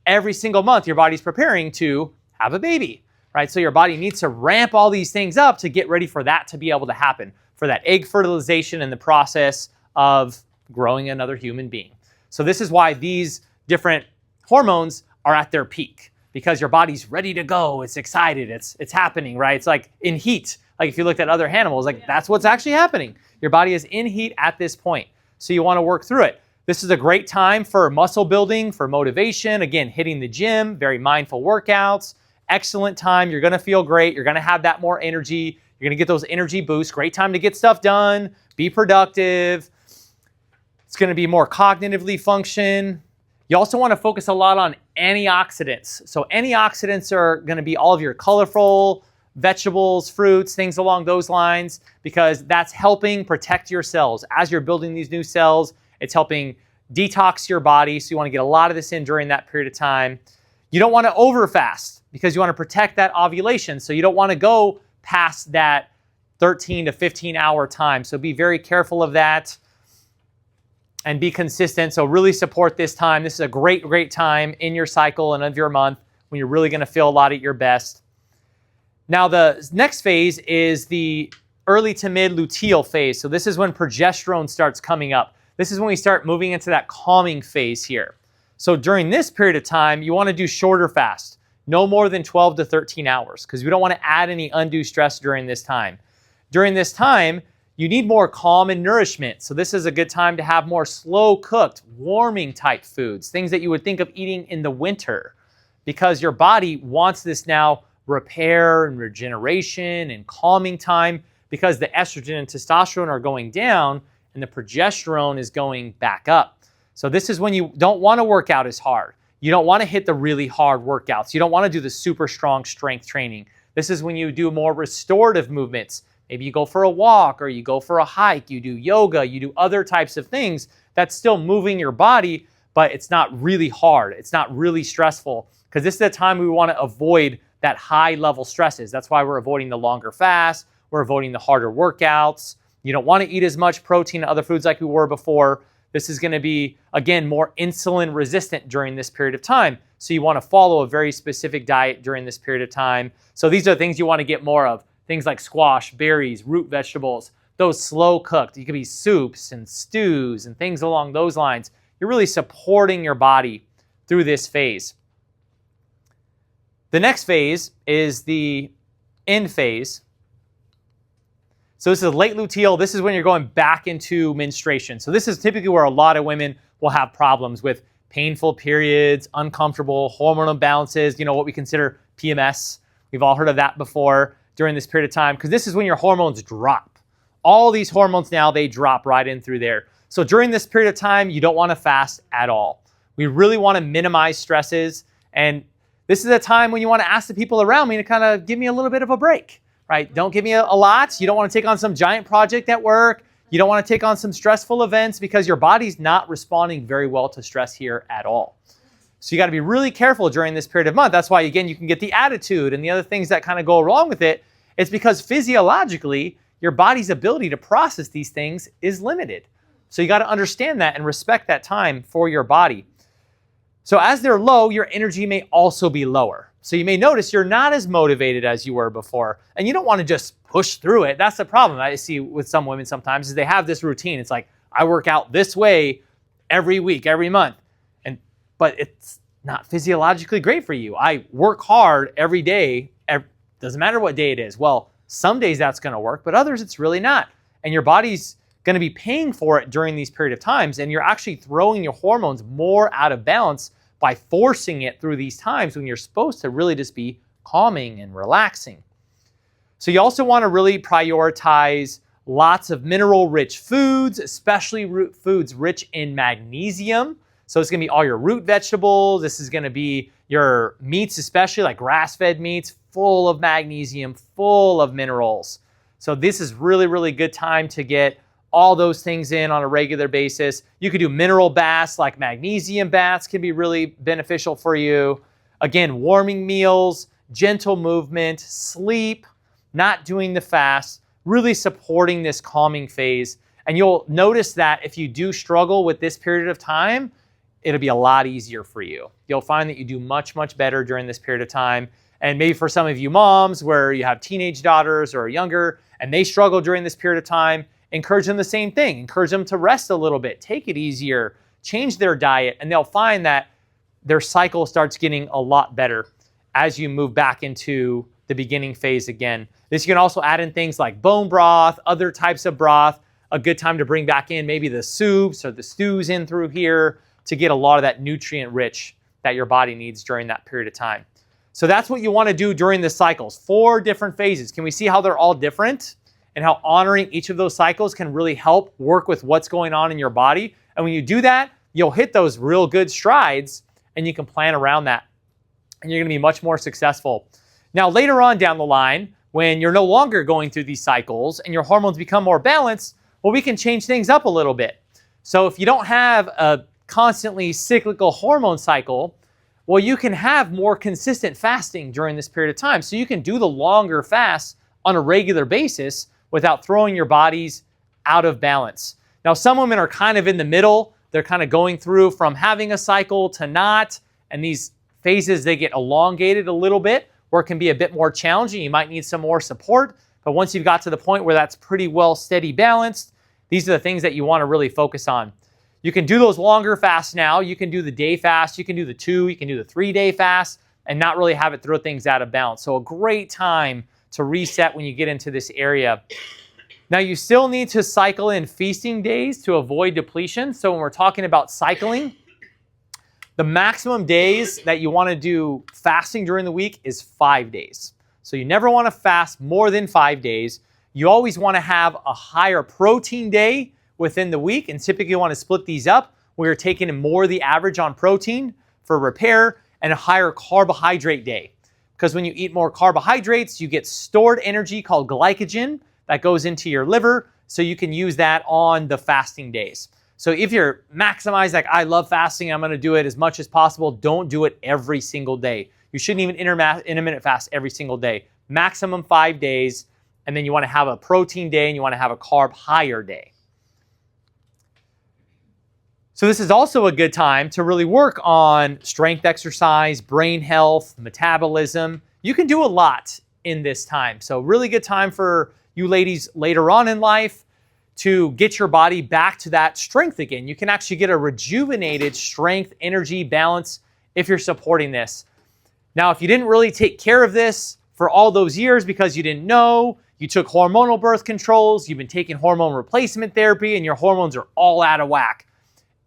Speaker 1: every single month your body's preparing to have a baby. Right? So your body needs to ramp all these things up to get ready for that to be able to happen. for that egg fertilization and the process of growing another human being. So this is why these different hormones are at their peak, because your body's ready to go. It's excited. It's happening, right? It's like in heat. Like if you looked at other animals, like that's what's actually happening. Your body is in heat at this point. So you want to work through it. This is a great time for muscle building, for motivation. Again, hitting the gym, very mindful workouts. Excellent time. You're going to feel great. You're going to have that more energy. You're going to get those energy boosts. Great time to get stuff done, be productive. It's going to be more cognitively function. You also want to focus a lot on antioxidants. So antioxidants are going to be all of your colorful vegetables, fruits, things along those lines, because that's helping protect your cells. As you're building these new cells, it's helping detox your body. So you want to get a lot of this in during that period of time. You don't want to overfast because you want to protect that ovulation. So you don't want to go past that 13 to 15 hour time. So be very careful of that and be consistent. So really support this time. This is a great, great time in your cycle and of your month when you're really going to feel a lot at your best. Now, the next phase is the early to mid luteal phase. So this is when progesterone starts coming up. This is when we start moving into that calming phase here. So during this period of time, you want to do shorter fast, no more than 12 to 13 hours, because we don't want to add any undue stress during this time. During this time, you need more calm and nourishment. So this is a good time to have more slow cooked, warming type foods, things that you would think of eating in the winter, because your body wants this now repair and regeneration and calming time, because the estrogen and testosterone are going down and the progesterone is going back up. So this is when you don't want to work out as hard. You don't want to hit the really hard workouts. You don't want to do the super strong strength training. This is when you do more restorative movements. Maybe you go for a walk or you go for a hike, you do yoga, you do other types of things that's still moving your body, but it's not really hard. It's not really stressful, because this is the time we want to avoid that high level stresses. That's why we're avoiding the longer fast. We're avoiding the harder workouts. You don't want to eat as much protein and other foods like we were before. This is going to be, again, more insulin resistant during this period of time. So you want to follow a very specific diet during this period of time. So these are things you want to get more of. Things like squash, berries, root vegetables, those slow cooked. You could be soups and stews and things along those lines. You're really supporting your body through this phase. The next phase is the end phase. So this is late luteal. This is when you're going back into menstruation. So this is typically where a lot of women will have problems with painful periods, uncomfortable hormonal imbalances, what we consider PMS. We've all heard of that before during this period of time, because this is when your hormones drop. All these hormones now, they drop right in through there. So during this period of time, you don't want to fast at all. We really want to minimize stresses. And this is a time when you want to ask the people around me to kind of give me a little bit of a break, right? Don't give me a lot. You don't want to take on some giant project at work. You don't want to take on some stressful events, because your body's not responding very well to stress here at all. So you got to be really careful during this period of month. That's why, again, you can get the attitude and the other things that kind of go along with it. It's because physiologically, your body's ability to process these things is limited. So you got to understand that and respect that time for your body. So as they're low, your energy may also be lower. So you may notice you're not as motivated as you were before. And you don't want to just push through it. That's the problem I see with some women sometimes, is they have this routine. It's like, I work out this way every week, every month. But it's not physiologically great for you. I work hard every day. Doesn't matter what day it is. Well, some days that's going to work, but others it's really not. And your body's going to be paying for it during these period of times. And you're actually throwing your hormones more out of balance by forcing it through these times when you're supposed to really just be calming and relaxing. So you also want to really prioritize lots of mineral-rich foods, especially root foods rich in magnesium. So it's going to be all your root vegetables. This is going to be your meats, especially like grass-fed meats, full of magnesium, full of minerals. So this is really, really good time to get all those things in on a regular basis. You could do mineral baths, like magnesium baths can be really beneficial for you. Again, warming meals, gentle movement, sleep, not doing the fast, really supporting this calming phase. And you'll notice that if you do struggle with this period of time, it'll be a lot easier for you. You'll find that you do much, much better during this period of time. And maybe for some of you moms where you have teenage daughters or younger and they struggle during this period of time, encourage them the same thing. Encourage them to rest a little bit, take it easier, change their diet, and they'll find that their cycle starts getting a lot better as you move back into the beginning phase again. This, you can also add in things like bone broth, other types of broth. A good time to bring back in maybe the soups or the stews in through here to get a lot of that nutrient rich that your body needs during that period of time. So that's what you want to do during the cycles. 4 different phases. Can we see how they're all different and how honoring each of those cycles can really help work with what's going on in your body? And when you do that, you'll hit those real good strides and you can plan around that. And you're going to be much more successful. Now, later on down the line, when you're no longer going through these cycles and your hormones become more balanced, well, we can change things up a little bit. So if you don't have a constantly cyclical hormone cycle, well, you can have more consistent fasting during this period of time. So you can do the longer fasts on a regular basis without throwing your bodies out of balance. Now, some women are kind of in the middle. They're kind of going through from having a cycle to not. And these phases, they get elongated a little bit, or it can be a bit more challenging. You might need some more support. But once you've got to the point where that's pretty well steady balanced, these are the things that you want to really focus on. You can do those longer fasts now. You can do the day fast. You can do the 2, you can do the 3-day fast and not really have it throw things out of balance. So a great time to reset when you get into this area. Now you still need to cycle in feasting days to avoid depletion. So when we're talking about cycling, the maximum days that you want to do fasting during the week is 5 days. So you never want to fast more than 5 days. You always want to have a higher protein day within the week, and typically you want to split these up where you're taking more the average on protein for repair and a higher carbohydrate day. Because when you eat more carbohydrates, you get stored energy called glycogen that goes into your liver, so you can use that on the fasting days. So if you're maximized, like I love fasting, I'm going to do it as much as possible, don't do it every single day. You shouldn't even intermittent fast every single day. Maximum 5 days, and then you want to have a protein day and you want to have a carb higher day. So this is also a good time to really work on strength exercise, brain health, metabolism. You can do a lot in this time. So really good time for you ladies later on in life to get your body back to that strength again. You can actually get a rejuvenated strength, energy, balance if you're supporting this. Now, if you didn't really take care of this for all those years because you didn't know, you took hormonal birth controls, you've been taking hormone replacement therapy, and your hormones are all out of whack,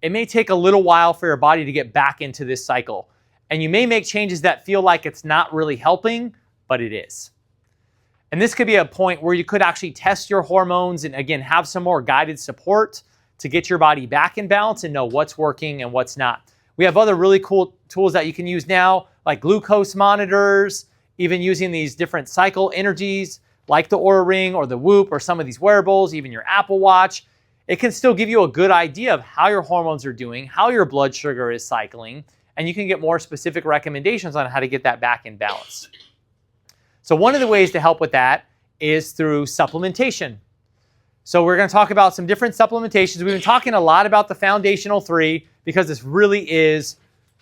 Speaker 1: it may take a little while for your body to get back into this cycle. And you may make changes that feel like it's not really helping, but it is. And this could be a point where you could actually test your hormones and again, have some more guided support to get your body back in balance and know what's working and what's not. We have other really cool tools that you can use now, like glucose monitors, even using these different cycle energies, like the Oura Ring or the Whoop or some of these wearables, even your Apple Watch. It can still give you a good idea of how your hormones are doing, how your blood sugar is cycling, and you can get more specific recommendations on how to get that back in balance. So one of the ways to help with that is through supplementation. So we're going to talk about some different supplementations. We've been talking a lot about the foundational 3 because this really is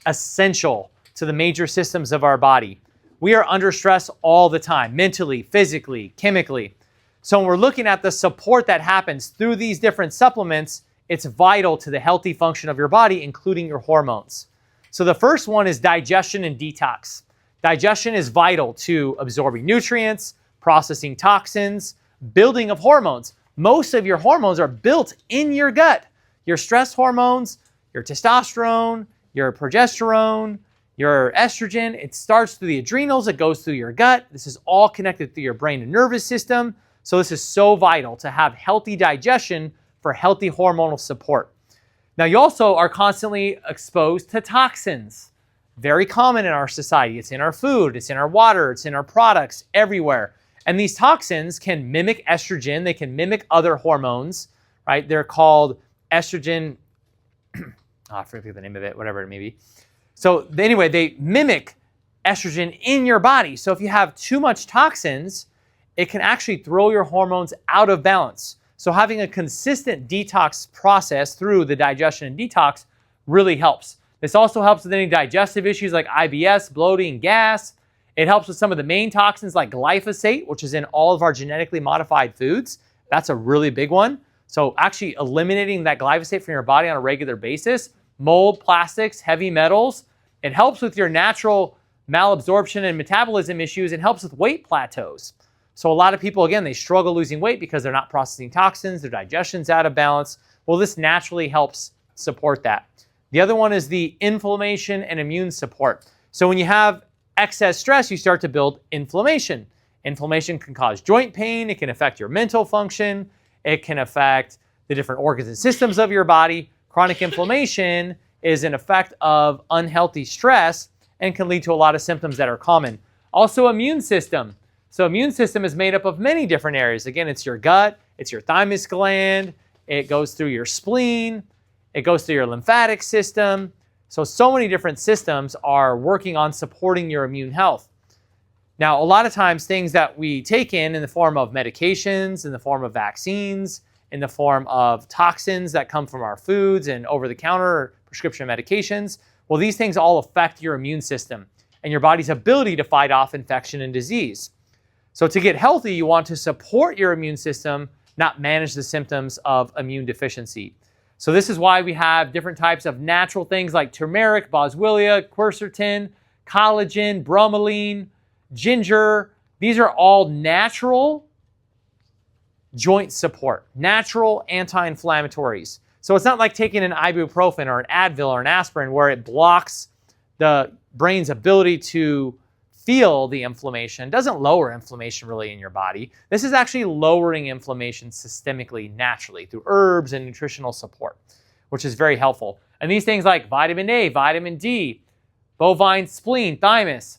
Speaker 1: essential to the major systems of our body. We are under stress all the time, mentally, physically, chemically. So when we're looking at the support that happens through these different supplements, it's vital to the healthy function of your body, including your hormones. So the first one is digestion and detox. Digestion is vital to absorbing nutrients, processing toxins, building of hormones. Most of your hormones are built in your gut. Your stress hormones, your testosterone, your progesterone, your estrogen, it starts through the adrenals, it goes through your gut. This is all connected through your brain and nervous system. So this is so vital to have healthy digestion for healthy hormonal support. Now you also are constantly exposed to toxins. Very common in our society. It's in our food, it's in our water, it's in our products, everywhere. And these toxins can mimic estrogen, they can mimic other hormones, right? They're called estrogen, I forget the name of it, whatever it may be. So anyway, they mimic estrogen in your body. So if you have too much toxins, it can actually throw your hormones out of balance. So having a consistent detox process through the digestion and detox really helps. This also helps with any digestive issues like IBS, bloating, gas. It helps with some of the main toxins like glyphosate, which is in all of our genetically modified foods. That's a really big one. So actually eliminating that glyphosate from your body on a regular basis, mold, plastics, heavy metals. It helps with your natural malabsorption and metabolism issues. It helps with weight plateaus. So a lot of people, again, they struggle losing weight because they're not processing toxins, their digestion's out of balance. Well, this naturally helps support that. The other one is the inflammation and immune support. So when you have excess stress, you start to build inflammation. Inflammation can cause joint pain. It can affect your mental function. It can affect the different organs and systems of your body. Chronic inflammation is an effect of unhealthy stress and can lead to a lot of symptoms that are common. Also, immune system. So immune system is made up of many different areas. Again, it's your gut, it's your thymus gland, it goes through your spleen, it goes through your lymphatic system. So many different systems are working on supporting your immune health. Now, a lot of times things that we take in the form of medications, in the form of vaccines, in the form of toxins that come from our foods and over-the-counter prescription medications, well, these things all affect your immune system and your body's ability to fight off infection and disease. So to get healthy, you want to support your immune system, not manage the symptoms of immune deficiency. So this is why we have different types of natural things like turmeric, boswellia, quercetin, collagen, bromelain, ginger. These are all natural joint support, natural anti-inflammatories. So it's not like taking an ibuprofen or an Advil or an aspirin where it blocks the brain's ability to feel the inflammation. It doesn't lower inflammation really in your body. This is actually lowering inflammation systemically, naturally, through herbs and nutritional support, which is very helpful. And these things like vitamin A, vitamin D, bovine spleen, thymus,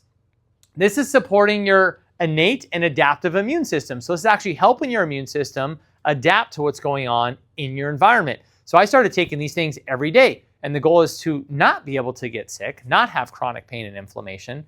Speaker 1: this is supporting your innate and adaptive immune system. So this is actually helping your immune system adapt to what's going on in your environment. So I started taking these things every day. And the goal is to not be able to get sick, not have chronic pain and inflammation.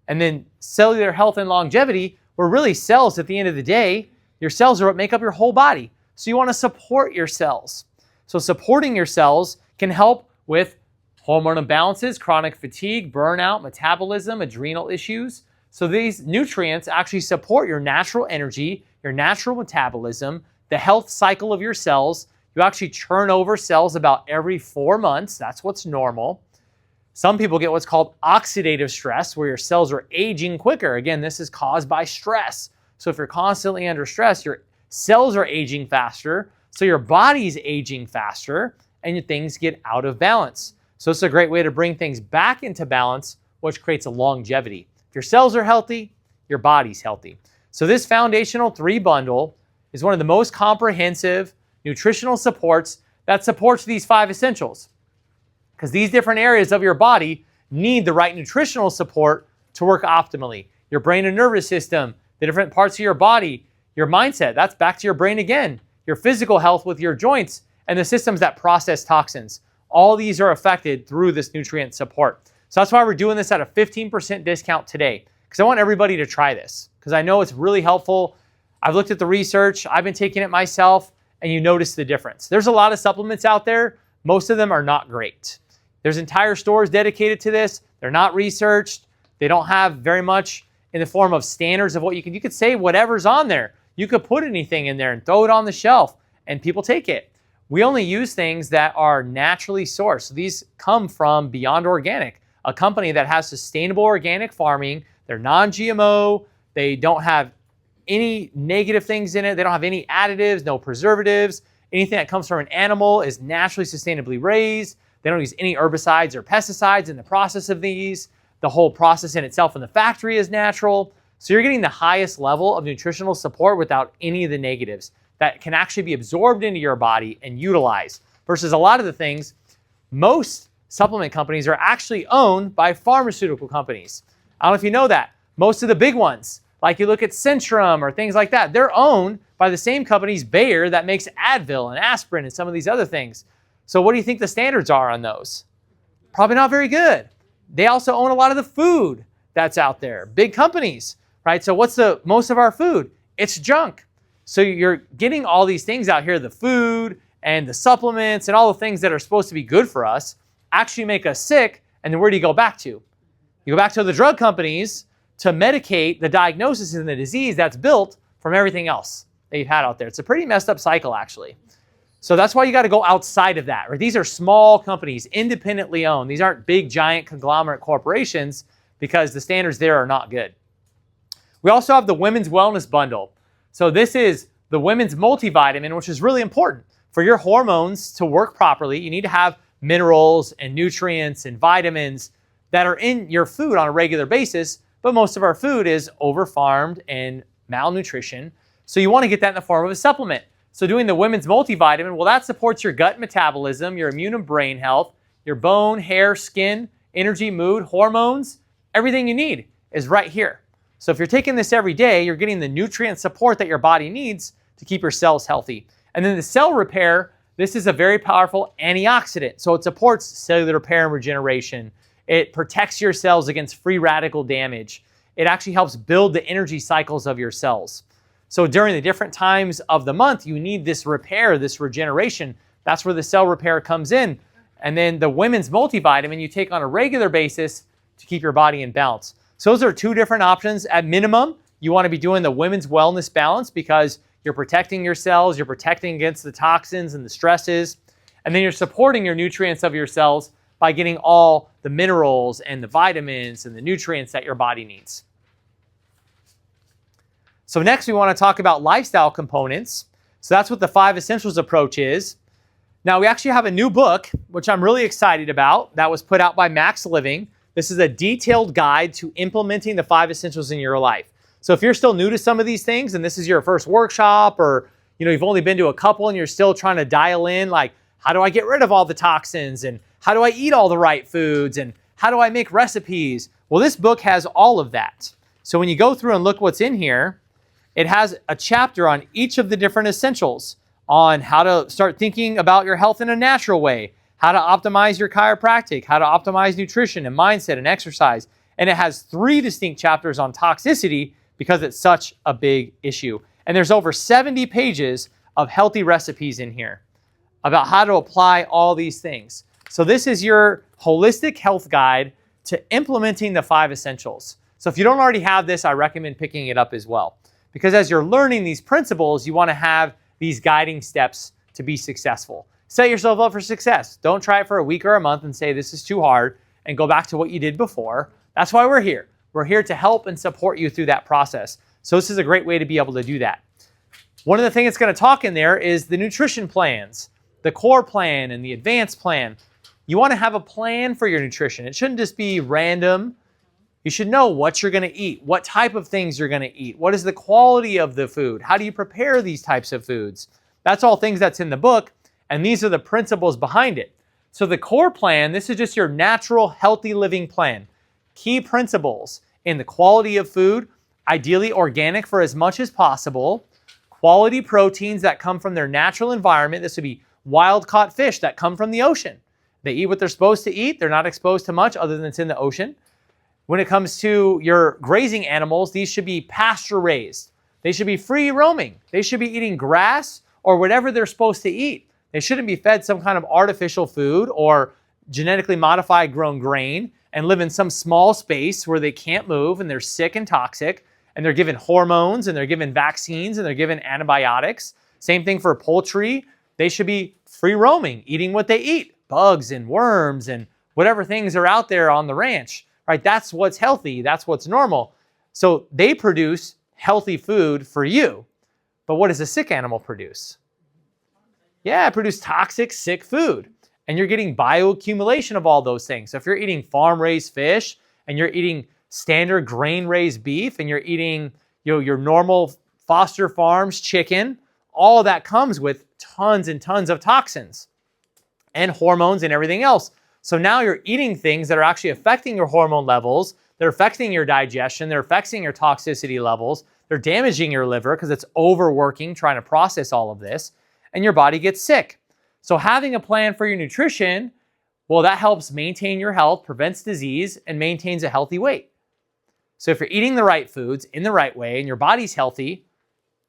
Speaker 1: And then cellular health and longevity, where really cells at the end of the day, your cells are what make up your whole body. So you want to support your cells. So supporting your cells can help with hormone imbalances, chronic fatigue, burnout, metabolism, adrenal issues. So these nutrients actually support your natural energy, your natural metabolism, the health cycle of your cells. You actually churn over cells about every 4 months. That's what's normal. Some people get what's called oxidative stress, where your cells are aging quicker. Again, this is caused by stress. So if you're constantly under stress, your cells are aging faster, so your body's aging faster, and your things get out of balance. So it's a great way to bring things back into balance, which creates a longevity. If your cells are healthy, your body's healthy. So this foundational 3 bundle is one of the most comprehensive nutritional supports that supports these 5 essentials. Because these different areas of your body need the right nutritional support to work optimally. Your brain and nervous system, the different parts of your body, your mindset, that's back to your brain again, your physical health with your joints, and the systems that process toxins. All these are affected through this nutrient support. So that's why we're doing this at a 15% discount today, because I want everybody to try this, because I know it's really helpful. I've looked at the research, I've been taking it myself, and you notice the difference. There's a lot of supplements out there. Most of them are not great. There's entire stores dedicated to this. They're not researched. They don't have very much in the form of standards of what you could say whatever's on there. You could put anything in there and throw it on the shelf and people take it. We only use things that are naturally sourced. So these come from Beyond Organic, a company that has sustainable organic farming. They're non-GMO. They don't have any negative things in it. They don't have any additives, no preservatives. Anything that comes from an animal is naturally sustainably raised. They don't use any herbicides or pesticides in the process of these. The whole process in itself in the factory is natural. So you're getting the highest level of nutritional support without any of the negatives that can actually be absorbed into your body and utilized. Versus a lot of the things, most supplement companies are actually owned by pharmaceutical companies. I don't know if you know that. Most of the big ones, like you look at Centrum or things like that, they're owned by the same companies, Bayer, that makes Advil and aspirin and some of these other things. So what do you think the standards are on those? Probably not very good. They also own a lot of the food that's out there. Big companies, right? So what's most of our food? It's junk. So you're getting all these things out here, the food and the supplements and all the things that are supposed to be good for us actually make us sick. And then where do you go back to? You go back to the drug companies to medicate the diagnosis and the disease that's built from everything else that you've had out there. It's a pretty messed up cycle, actually. So that's why you got to go outside of that, right? These are small companies, independently owned. These aren't big, giant conglomerate corporations because the standards there are not good. We also have the Women's Wellness Bundle. So this is the women's multivitamin, which is really important. For your hormones to work properly, you need to have minerals and nutrients and vitamins that are in your food on a regular basis, but most of our food is over-farmed and malnutrition. So you want to get that in the form of a supplement. So doing the women's multivitamin, well, that supports your gut metabolism, your immune and brain health, your bone, hair, skin, energy, mood, hormones, everything you need is right here. So if you're taking this every day, you're getting the nutrient support that your body needs to keep your cells healthy. And then the cell repair, this is a very powerful antioxidant. So it supports cellular repair and regeneration. It protects your cells against free radical damage. It actually helps build the energy cycles of your cells. So during the different times of the month, you need this repair, this regeneration. That's where the cell repair comes in. And then the women's multivitamin you take on a regular basis to keep your body in balance. So those are two different options. At minimum, you want to be doing the women's wellness balance because you're protecting your cells, you're protecting against the toxins and the stresses, and then you're supporting your nutrients of your cells by getting all the minerals and the vitamins and the nutrients that your body needs. So next we want to talk about lifestyle components. So that's what the 5 essentials approach is. Now we actually have a new book, which I'm really excited about, that was put out by Max Living. This is a detailed guide to implementing the 5 essentials in your life. So if you're still new to some of these things and this is your first workshop, or you've only been to a couple and you're still trying to dial in, like, how do I get rid of all the toxins, and how do I eat all the right foods, and how do I make recipes? Well, this book has all of that. So when you go through and look what's in here, it has a chapter on each of the different essentials, on how to start thinking about your health in a natural way, how to optimize your chiropractic, how to optimize nutrition and mindset and exercise. And it has 3 distinct chapters on toxicity because it's such a big issue. And there's over 70 pages of healthy recipes in here about how to apply all these things. So this is your holistic health guide to implementing the 5 essentials. So if you don't already have this, I recommend picking it up as well. Because as you're learning these principles, you want to have these guiding steps to be successful. Set yourself up for success. Don't try it for a week or a month and say this is too hard and go back to what you did before. That's why we're here. We're here to help and support you through that process. So this is a great way to be able to do that. One of the things it's going to talk in there is the nutrition plans, the core plan and the advanced plan. You want to have a plan for your nutrition. It shouldn't just be random. You should know what you're going to eat, what type of things you're going to eat, what is the quality of the food, how do you prepare these types of foods. That's all things that's in the book, and these are the principles behind it. So the core plan, this is just your natural, healthy living plan. Key principles in the quality of food, ideally organic for as much as possible, quality proteins that come from their natural environment. This would be wild-caught fish that come from the ocean. They eat what they're supposed to eat. They're not exposed to much other than it's in the ocean. When it comes to your grazing animals, these should be pasture-raised. They should be free roaming. They should be eating grass or whatever they're supposed to eat. They shouldn't be fed some kind of artificial food or genetically modified grown grain and live in some small space where they can't move and they're sick and toxic and they're given hormones and they're given vaccines and they're given antibiotics. Same thing for poultry. They should be free roaming, eating what they eat, bugs and worms and whatever things are out there on the ranch, right? That's what's healthy. That's what's normal. So they produce healthy food for you. But what does a sick animal produce? Yeah, it produces toxic, sick food. And you're getting bioaccumulation of all those things. So if you're eating farm-raised fish and you're eating standard grain-raised beef and you're eating your normal Foster Farms chicken, all of that comes with tons and tons of toxins and hormones and everything else. So now you're eating things that are actually affecting your hormone levels. They're affecting your digestion. They're affecting your toxicity levels. They're damaging your liver because it's overworking trying to process all of this, and your body gets sick. So having a plan for your nutrition, well, that helps maintain your health, prevents disease, and maintains a healthy weight. So if you're eating the right foods in the right way and your body's healthy,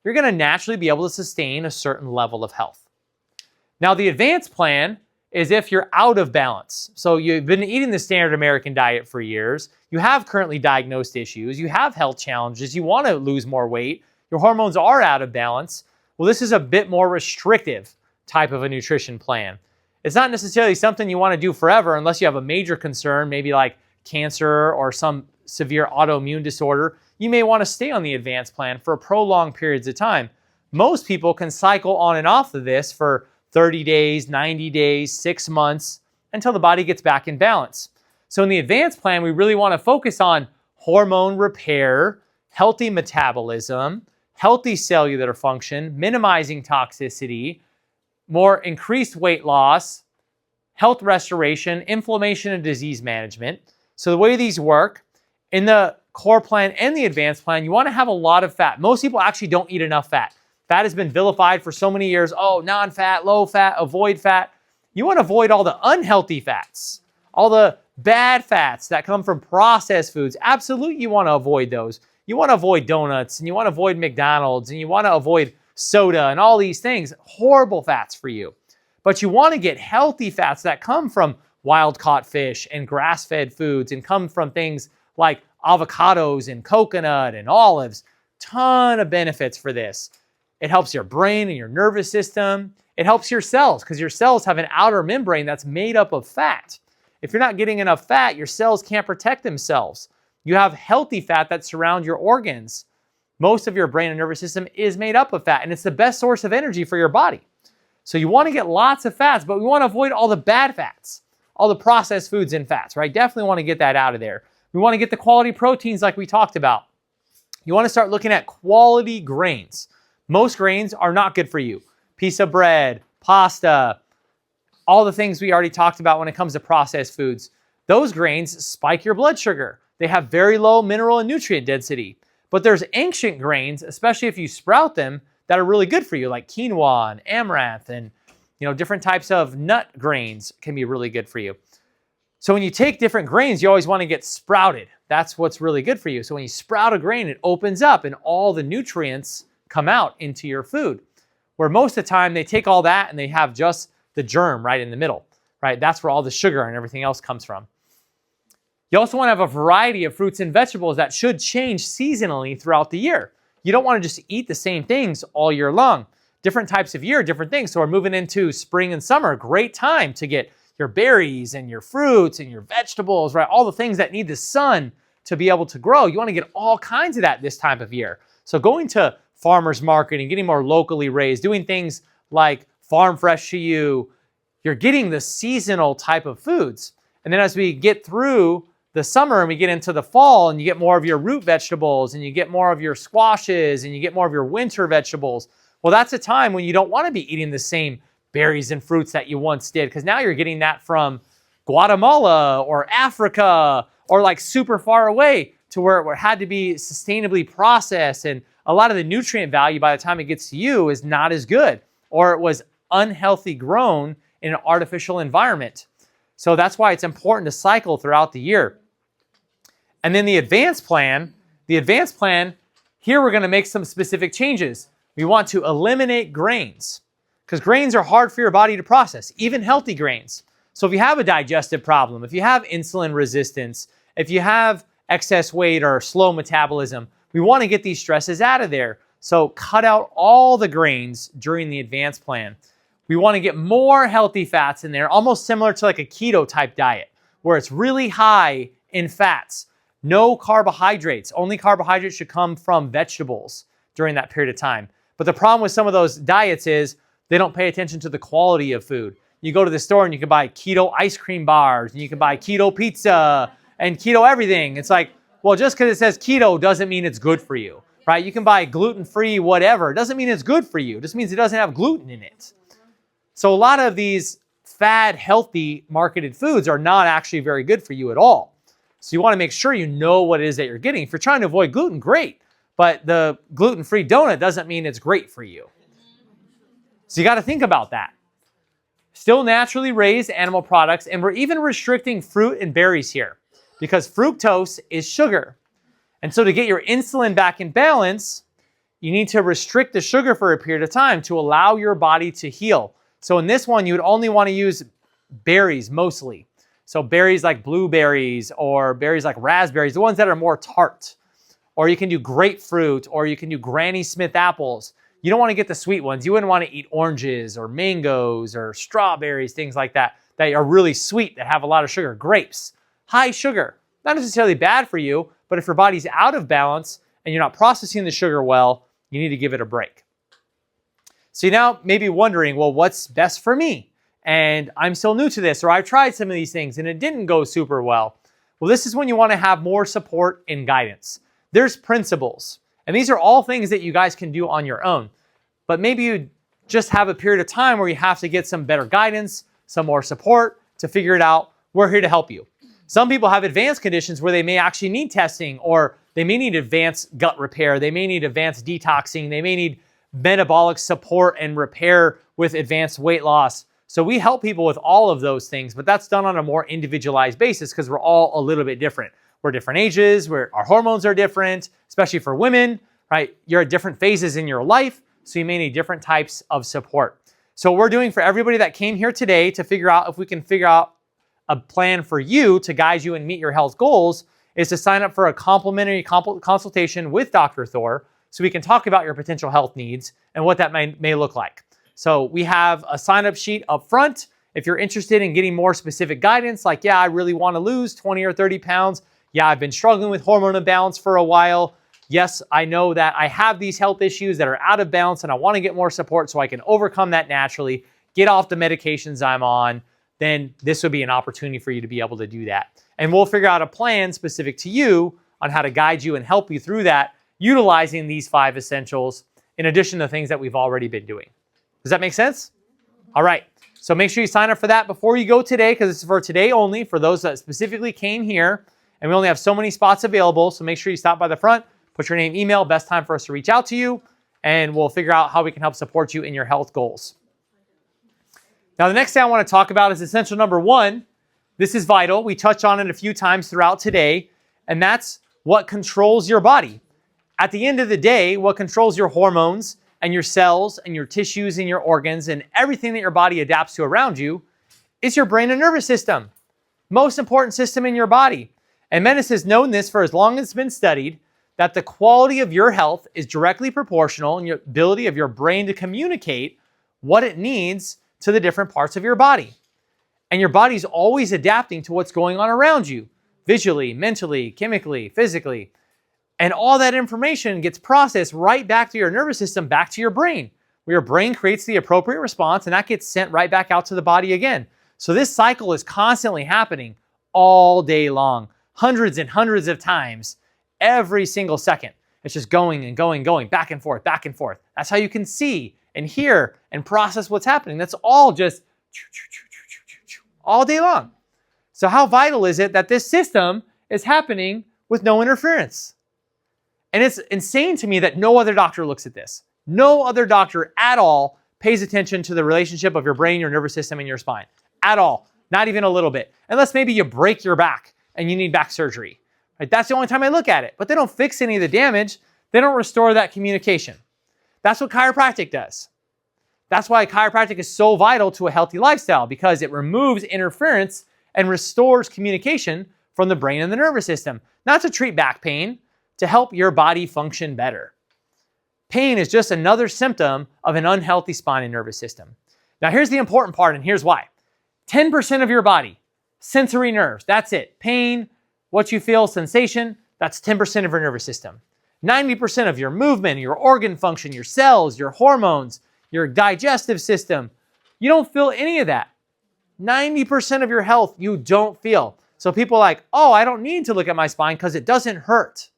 Speaker 1: you're going to naturally be able to sustain a certain level of health. Now, the advanced plan is if you're out of balance. So you've been eating the standard American diet for years, you have currently diagnosed issues, you have health challenges, you want to lose more weight, your hormones are out of balance. Well, this is a bit more restrictive type of a nutrition plan. It's not necessarily something you want to do forever unless you have a major concern, maybe like cancer or some severe autoimmune disorder. You may want to stay on the advanced plan for prolonged periods of time. Most people can cycle on and off of this for 30 days, 90 days, 6 months, until the body gets back in balance. So in the advanced plan, we really want to focus on hormone repair, healthy metabolism, healthy cellular function, minimizing toxicity, more increased weight loss, health restoration, inflammation and disease management. So the way these work, in the core plan and the advanced plan, you want to have a lot of fat. Most people actually don't eat enough fat. Fat has been vilified for so many years. Oh, non-fat, low fat, avoid fat. You want to avoid all the unhealthy fats, all the bad fats that come from processed foods. Absolutely, you want to avoid those. You want to avoid donuts, and you want to avoid McDonald's, and you want to avoid soda and all these things. Horrible fats for you. But you want to get healthy fats that come from wild-caught fish and grass-fed foods and come from things like avocados and coconut and olives. Ton of benefits for this. It helps your brain and your nervous system. It helps your cells because your cells have an outer membrane that's made up of fat. If you're not getting enough fat, your cells can't protect themselves. You have healthy fat that surround your organs. Most of your brain and nervous system is made up of fat, and it's the best source of energy for your body. So you want to get lots of fats, but we want to avoid all the bad fats, all the processed foods and fats, right? Definitely want to get that out of there. We want to get the quality proteins like we talked about. You want to start looking at quality grains. Most grains are not good for you. Piece of bread, pasta, all the things we already talked about when it comes to processed foods. Those grains spike your blood sugar. They have very low mineral and nutrient density. But there's ancient grains, especially if you sprout them, that are really good for you, like quinoa and amaranth and different types of nut grains can be really good for you. So when you take different grains, you always want to get sprouted. That's what's really good for you. So when you sprout a grain, it opens up and all the nutrients come out into your food. Where most of the time they take all that and they have just the germ right in the middle, right? That's where all the sugar and everything else comes from. You also want to have a variety of fruits and vegetables that should change seasonally throughout the year. You don't want to just eat the same things all year long. Different types of year, different things. So we're moving into spring and summer. Great time to get your berries and your fruits and your vegetables, right? All the things that need the sun to be able to grow. You want to get all kinds of that this time of year. So going to farmers market and getting more locally raised, doing things like farm fresh to you, you're getting the seasonal type of foods. And then as we get through the summer and we get into the fall and you get more of your root vegetables and you get more of your squashes and you get more of your winter vegetables, well, that's a time when you don't want to be eating the same berries and fruits that you once did, because now you're getting that from Guatemala or Africa or like super far away to where it had to be sustainably processed, and a lot of the nutrient value by the time it gets to you is not as good, or it was unhealthy grown in an artificial environment. So that's why it's important to cycle throughout the year. And then the advanced plan, here we're going to make some specific changes. We want to eliminate grains because grains are hard for your body to process, even healthy grains. So if you have a digestive problem, if you have insulin resistance, if you have excess weight or slow metabolism, we want to get these stresses out of there. So cut out all the grains during the advanced plan. We want to get more healthy fats in there, almost similar to like a keto type diet, where it's really high in fats. No carbohydrates. Only carbohydrates should come from vegetables during that period of time. But the problem with some of those diets is they don't pay attention to the quality of food. You go to the store and you can buy keto ice cream bars, and you can buy keto pizza and keto everything. It's like, well, just because it says keto doesn't mean it's good for you, right? You can buy gluten-free whatever. It doesn't mean it's good for you. It just means it doesn't have gluten in it. So a lot of these fad, healthy marketed foods are not actually very good for you at all. So you want to make sure you know what it is that you're getting. If you're trying to avoid gluten, great. But the gluten-free donut doesn't mean it's great for you. So you got to think about that. Still naturally raised animal products, and we're even restricting fruit and berries here because fructose is sugar. And so to get your insulin back in balance, you need to restrict the sugar for a period of time to allow your body to heal. So in this one, you would only want to use berries mostly. So berries like blueberries or berries like raspberries, the ones that are more tart. Or you can do grapefruit, or you can do Granny Smith apples. You don't want to get the sweet ones. You wouldn't want to eat oranges or mangoes or strawberries, things like that, that are really sweet, that have a lot of sugar. Grapes, high sugar. Not necessarily bad for you, but if your body's out of balance and you're not processing the sugar well, you need to give it a break. So you're now maybe wondering, well, what's best for me? And I'm still new to this, or I've tried some of these things and it didn't go super well. Well, this is when you want to have more support and guidance. There's principles, and these are all things that you guys can do on your own. But maybe you just have a period of time where you have to get some better guidance, some more support to figure it out. We're here to help you. Some people have advanced conditions where they may actually need testing, or they may need advanced gut repair. They may need advanced detoxing. They may need metabolic support and repair with advanced weight loss. So we help people with all of those things, but that's done on a more individualized basis because we're all a little bit different. We're different ages, our hormones are different, especially for women, right? You're at different phases in your life, so you may need different types of support. So what we're doing for everybody that came here today to figure out if we can figure out a plan for you to guide you and meet your health goals is to sign up for a complimentary consultation with Dr. Thor so we can talk about your potential health needs and what that may look like. So we have a sign-up sheet up front. If you're interested in getting more specific guidance, like, yeah, I really want to lose 20 or 30 pounds. Yeah, I've been struggling with hormone imbalance for a while. Yes, I know that I have these health issues that are out of balance and I want to get more support so I can overcome that naturally, get off the medications I'm on, then this would be an opportunity for you to be able to do that. And we'll figure out a plan specific to you on how to guide you and help you through that, utilizing these 5 essentials in addition to things that we've already been doing. Does that make sense? All right. So make sure you sign up for that before you go today, because it's for today only for those that specifically came here. And we only have so many spots available. So make sure you stop by the front, put your name, email, best time for us to reach out to you, and we'll figure out how we can help support you in your health goals. Now, the next thing I want to talk about is essential number 1. This is vital. We touched on it a few times throughout today, and that's what controls your body. At the end of the day, what controls your hormones and your cells and your tissues and your organs and everything that your body adapts to around you is your brain and nervous system. Most important system in your body. And medicine has known this for as long as it's been studied, that the quality of your health is directly proportional in your ability of your brain to communicate what it needs to the different parts of your body. And your body's always adapting to what's going on around you, visually, mentally, chemically, physically. And all that information gets processed right back to your nervous system, back to your brain, where your brain creates the appropriate response and that gets sent right back out to the body again. So this cycle is constantly happening all day long, hundreds and hundreds of times, every single second. It's just going and going, back and forth, back and forth. That's how you can see and hear and process what's happening. That's all just all day long. So how vital is it that this system is happening with no interference? And it's insane to me that no other doctor looks at this. No other doctor at all pays attention to the relationship of your brain, your nervous system, and your spine. At all. Not even a little bit. Unless maybe you break your back and you need back surgery. Right? That's the only time I look at it. But they don't fix any of the damage. They don't restore that communication. That's what chiropractic does. That's why chiropractic is so vital to a healthy lifestyle, because it removes interference and restores communication from the brain and the nervous system. Not to treat back pain, to help your body function better. Pain is just another symptom of an unhealthy spine and nervous system. Now here's the important part, and here's why. 10% of your body, sensory nerves, that's it. Pain, what you feel, sensation, that's 10% of your nervous system. 90% of your movement, your organ function, your cells, your hormones, your digestive system, you don't feel any of that. 90% of your health you don't feel. So people are like, oh, I don't need to look at my spine because it doesn't hurt.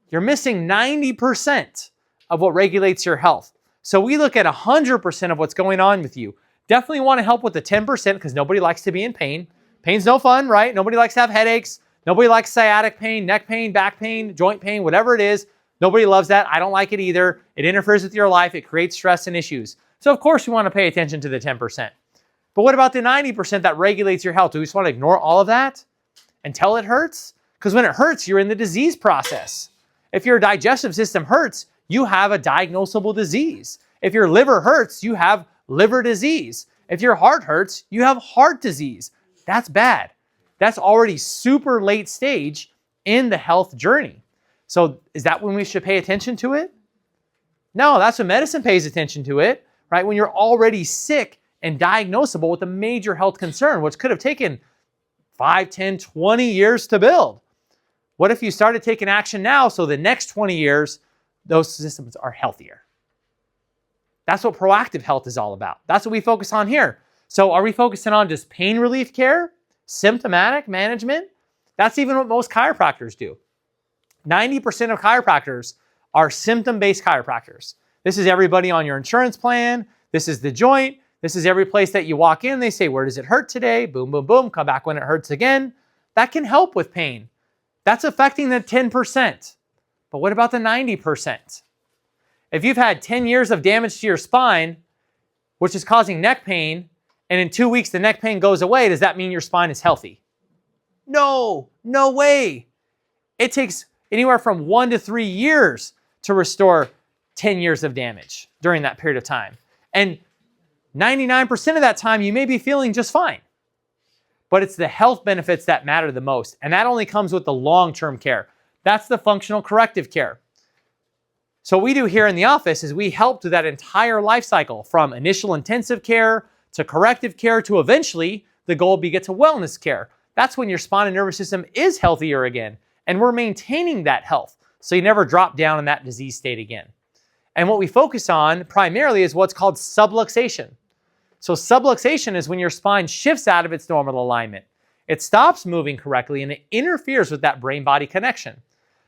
Speaker 1: You're missing 90% of what regulates your health. So we look at 100% of what's going on with you. Definitely want to help with the 10% because nobody likes to be in pain. Pain's no fun, right? Nobody likes to have headaches. Nobody likes sciatic pain, neck pain, back pain, joint pain, whatever it is. Nobody loves that. I don't like it either. It interferes with your life. It creates stress and issues. So of course you want to pay attention to the 10%. But what about the 90% that regulates your health? Do we just want to ignore all of that until it hurts? Because when it hurts, you're in the disease process. If your digestive system hurts, you have a diagnosable disease. If your liver hurts, you have liver disease. If your heart hurts, you have heart disease. That's bad. That's already super late stage in the health journey. So is that when we should pay attention to it? No, that's when medicine pays attention to it, right? When you're already sick and diagnosable with a major health concern, which could have taken 5, 10, 20 years to build. What if you started taking action now so the next 20 years, those systems are healthier? That's what proactive health is all about. That's what we focus on here. So are we focusing on just pain relief care, symptomatic management? That's even what most chiropractors do. 90% of chiropractors are symptom-based chiropractors. This is everybody on your insurance plan. This is the joint. This is every place that you walk in. They say, where does it hurt today? Boom, boom, boom. Come back when it hurts again. That can help with pain. That's affecting the 10%. But what about the 90%? If you've had 10 years of damage to your spine, which is causing neck pain, and in 2 weeks the neck pain goes away, does that mean your spine is healthy? No, no way. It takes anywhere from 1 to 3 years to restore 10 years of damage during that period of time. And 99% of that time, you may be feeling just fine. But it's the health benefits that matter the most. And that only comes with the long-term care. That's the functional corrective care. So what we do here in the office is we help through that entire life cycle, from initial intensive care to corrective care to eventually the goal be get to wellness care. That's when your spine and nervous system is healthier again. And we're maintaining that health so you never drop down in that disease state again. And what we focus on primarily is what's called subluxation. So subluxation is when your spine shifts out of its normal alignment. It stops moving correctly and it interferes with that brain-body connection.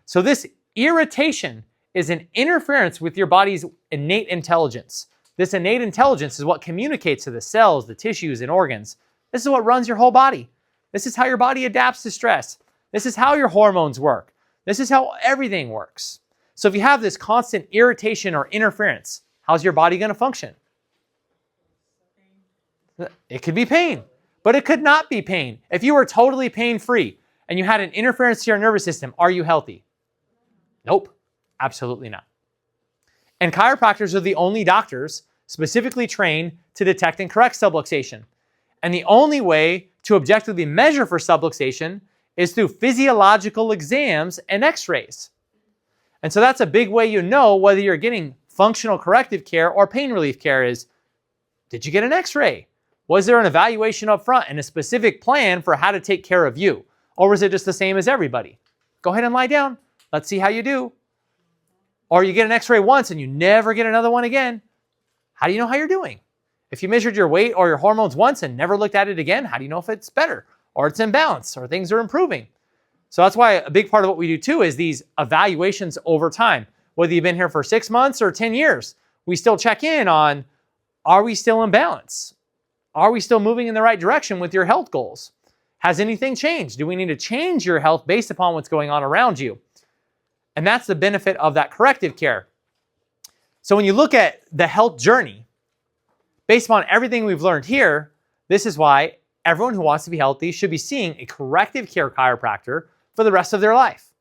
Speaker 1: So this irritation is an interference with your body's innate intelligence. This innate intelligence is what communicates to the cells, the tissues, and organs. This is what runs your whole body. This is how your body adapts to stress. This is how your hormones work. This is how everything works. So if you have this constant irritation or interference, how's your body going to function? It could be pain, but it could not be pain. If you were totally pain-free and you had an interference to your nervous system, are you healthy? Nope, absolutely not. And chiropractors are the only doctors specifically trained to detect and correct subluxation. And the only way to objectively measure for subluxation is through physiological exams and x-rays. And so that's a big way you know whether you're getting functional corrective care or pain relief care is, did you get an x-ray? Was there an evaluation up front and a specific plan for how to take care of you? Or was it just the same as everybody? Go ahead and lie down. Let's see how you do. Or you get an x-ray once and you never get another one again. How do you know how you're doing? If you measured your weight or your hormones once and never looked at it again, how do you know if it's better or it's in balance or things are improving? So that's why a big part of what we do too is these evaluations over time. Whether you've been here for 6 months or 10 years, we still check in on, are we still in balance? Are we still moving in the right direction with your health goals? Has anything changed? Do we need to change your health based upon what's going on around you? And that's the benefit of that corrective care. So when you look at the health journey, based upon everything we've learned here, this is why everyone who wants to be healthy should be seeing a corrective care chiropractor for the rest of their life.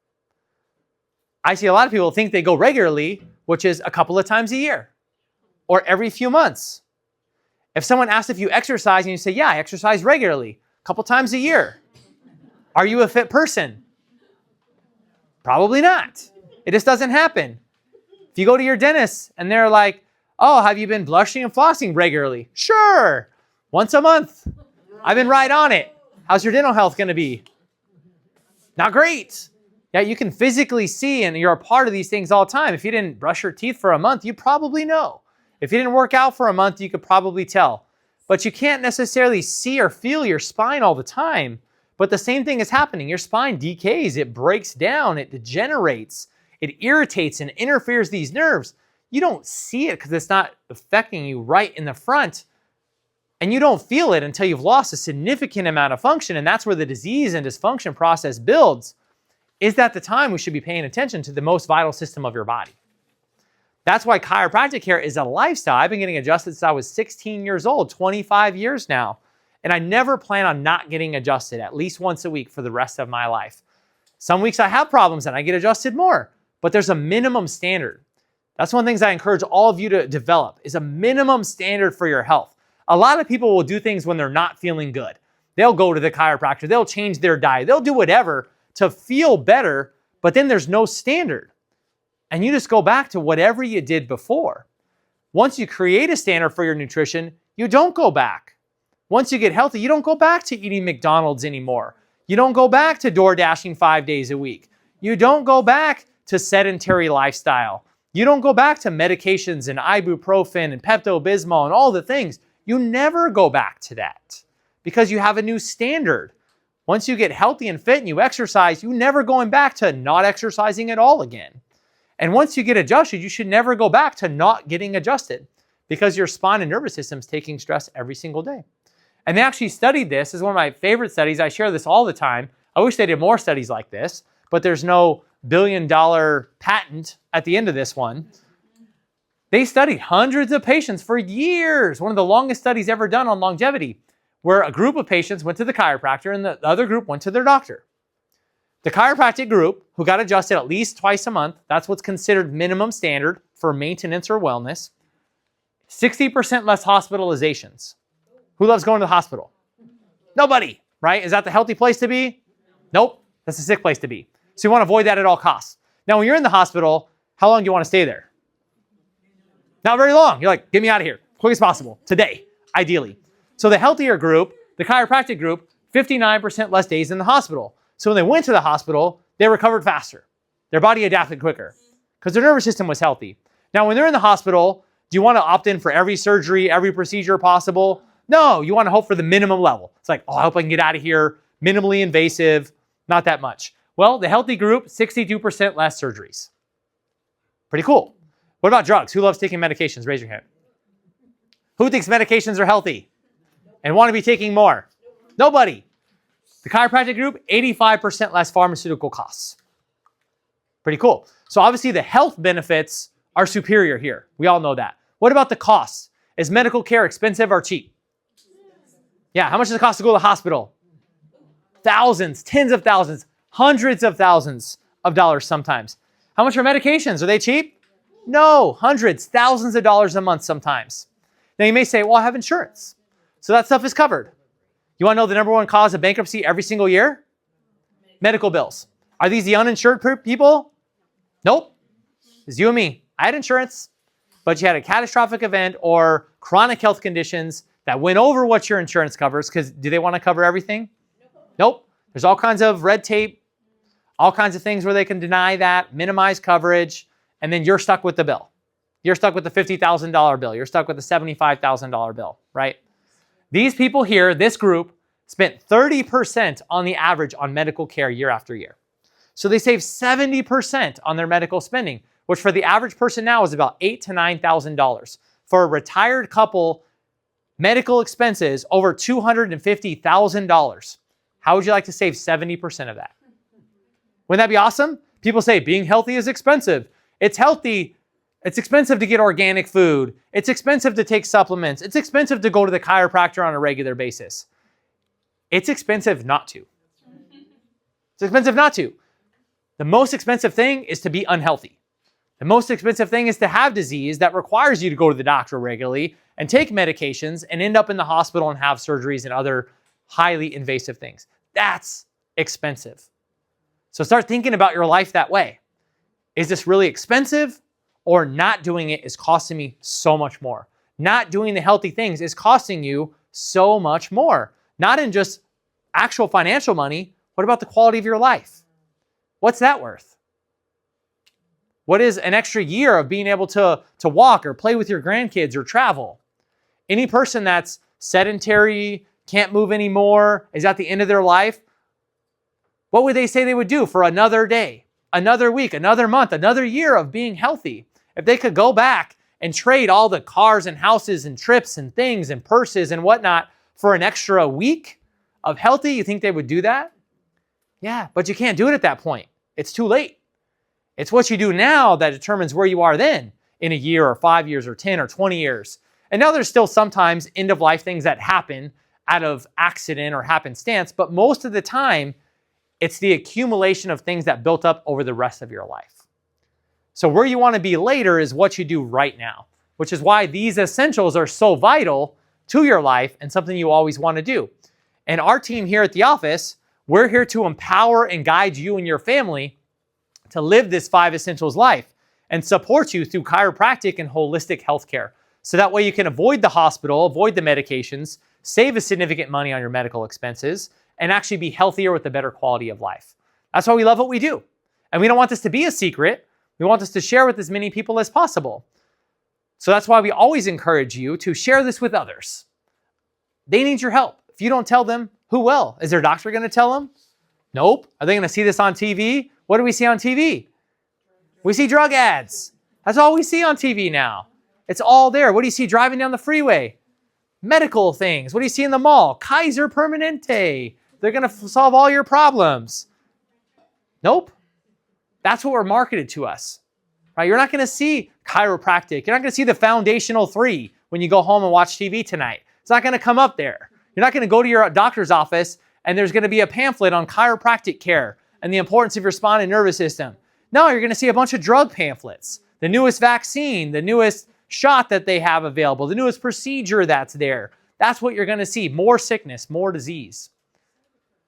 Speaker 1: I see a lot of people think they go regularly, which is a couple of times a year or every few months. If someone asks if you exercise and you say, yeah, I exercise regularly, a couple times a year, are you a fit person? Probably not. It just doesn't happen. If you go to your dentist and they're like, oh, have you been blushing and flossing regularly? Sure, once a month. I've been right on it. How's your dental health going to be? Not great. Yeah, you can physically see and you're a part of these things all the time. If you didn't brush your teeth for a month, you probably know. If you didn't work out for a month, you could probably tell. But you can't necessarily see or feel your spine all the time. But the same thing is happening. Your spine decays, it breaks down, it degenerates, it irritates and interferes these nerves. You don't see it because it's not affecting you right in the front. And you don't feel it until you've lost a significant amount of function. And that's where the disease and dysfunction process builds. Is that the time we should be paying attention to the most vital system of your body? That's why chiropractic care is a lifestyle. I've been getting adjusted since I was 16 years old, 25 years now. And I never plan on not getting adjusted at least once a week for the rest of my life. Some weeks I have problems and I get adjusted more, but there's a minimum standard. That's one of the things I encourage all of you to develop is a minimum standard for your health. A lot of people will do things when they're not feeling good. They'll go to the chiropractor, they'll change their diet, they'll do whatever to feel better, but then there's no standard. And you just go back to whatever you did before. Once you create a standard for your nutrition, you don't go back. Once you get healthy, you don't go back to eating McDonald's anymore. You don't go back to door dashing 5 days a week. You don't go back to sedentary lifestyle. You don't go back to medications and ibuprofen and Pepto-Bismol and all the things. You never go back to that because you have a new standard. Once you get healthy and fit and you exercise, you're never going back to not exercising at all again. And once you get adjusted, you should never go back to not getting adjusted because your spine and nervous system is taking stress every single day. And they actually studied this. This is one of my favorite studies. I share this all the time. I wish they did more studies like this, but there's no billion-dollar patent at the end of this one. They studied hundreds of patients for years, one of the longest studies ever done on longevity, where a group of patients went to the chiropractor and the other group went to their doctor. The chiropractic group, who got adjusted at least twice a month, that's what's considered minimum standard for maintenance or wellness, 60% less hospitalizations. Who loves going to the hospital? Nobody, right? Is that the healthy place to be? Nope, that's a sick place to be. So you want to avoid that at all costs. Now, when you're in the hospital, how long do you want to stay there? Not very long. You're like, get me out of here, quick as possible, today, ideally. So the healthier group, the chiropractic group, 59% less days in the hospital. So when they went to the hospital, they recovered faster. Their body adapted quicker because their nervous system was healthy. Now, when they're in the hospital, do you want to opt in for every surgery, every procedure possible? No, you want to hope for the minimum level. It's like, oh, I hope I can get out of here. Minimally invasive, not that much. Well, the healthy group, 62% less surgeries. Pretty cool. What about drugs? Who loves taking medications? Raise your hand. Who thinks medications are healthy and want to be taking more? Nobody. The chiropractic group, 85% less pharmaceutical costs. Pretty cool. So obviously the health benefits are superior here. We all know that. What about the costs? Is medical care expensive or cheap? Yeah, how much does it cost to go to the hospital? Thousands, tens of thousands, hundreds of thousands of dollars sometimes. How much are medications? Are they cheap? No, hundreds, thousands of dollars a month sometimes. Now you may say, well, I have insurance, so that stuff is covered. You want to know the number one cause of bankruptcy every single year? Medical bills. Are these the uninsured people? Nope. It's you and me. I had insurance, but you had a catastrophic event or chronic health conditions that went over what your insurance covers, because do they want to cover everything? Nope. There's all kinds of red tape, all kinds of things where they can deny that, minimize coverage, and then you're stuck with the bill. You're stuck with the $50,000 bill. You're stuck with the $75,000 bill, right? These people here, this group, spent 30% on the average on medical care year after year. So they save 70% on their medical spending, which for the average person now is about $8,000 to $9,000. For a retired couple, medical expenses over $250,000. How would you like to save 70% of that? Wouldn't that be awesome? People say being healthy is expensive. It's healthy. It's expensive to get organic food. It's expensive to take supplements. It's expensive to go to the chiropractor on a regular basis. It's expensive not to. It's expensive not to. The most expensive thing is to be unhealthy. The most expensive thing is to have disease that requires you to go to the doctor regularly and take medications and end up in the hospital and have surgeries and other highly invasive things. That's expensive. So start thinking about your life that way. Is this really expensive? Or not doing it is costing me so much more. Not doing the healthy things is costing you so much more. Not in just actual financial money. What about the quality of your life? What's that worth? What is an extra year of being able to walk or play with your grandkids or travel? Any person that's sedentary, can't move anymore, is at the end of their life, what would they say they would do for another day, another week, another month, another year of being healthy? If they could go back and trade all the cars and houses and trips and things and purses and whatnot for an extra week of healthy, you think they would do that? Yeah, but you can't do it at that point. It's too late. It's what you do now that determines where you are then in a year or 5 years or 10 or 20 years. And now there's still sometimes end-of-life things that happen out of accident or happenstance, but most of the time, it's the accumulation of things that built up over the rest of your life. So where you want to be later is what you do right now, which is why these essentials are so vital to your life and something you always want to do. And our team here at the office, we're here to empower and guide you and your family to live this 5 essentials life and support you through chiropractic and holistic healthcare. So that way you can avoid the hospital, avoid the medications, save a significant money on your medical expenses, and actually be healthier with a better quality of life. That's why we love what we do. And we don't want this to be a secret. We want this to share with as many people as possible. So that's why we always encourage you to share this with others. They need your help. If you don't tell them, who will? Is their doctor going to tell them? Nope. Are they going to see this on TV? What do we see on TV? We see drug ads. That's all we see on TV now. It's all there. What do you see driving down the freeway? Medical things. What do you see in the mall? Kaiser Permanente. They're going to solve all your problems. Nope. That's what we're marketed to us. Right? You're not going to see chiropractic. You're not going to see the foundational 3 when you go home and watch TV tonight. It's not going to come up there. You're not going to go to your doctor's office and there's going to be a pamphlet on chiropractic care and the importance of your spine and nervous system. No, you're going to see a bunch of drug pamphlets, the newest vaccine, the newest shot that they have available, the newest procedure that's there. That's what you're going to see. More sickness, more disease.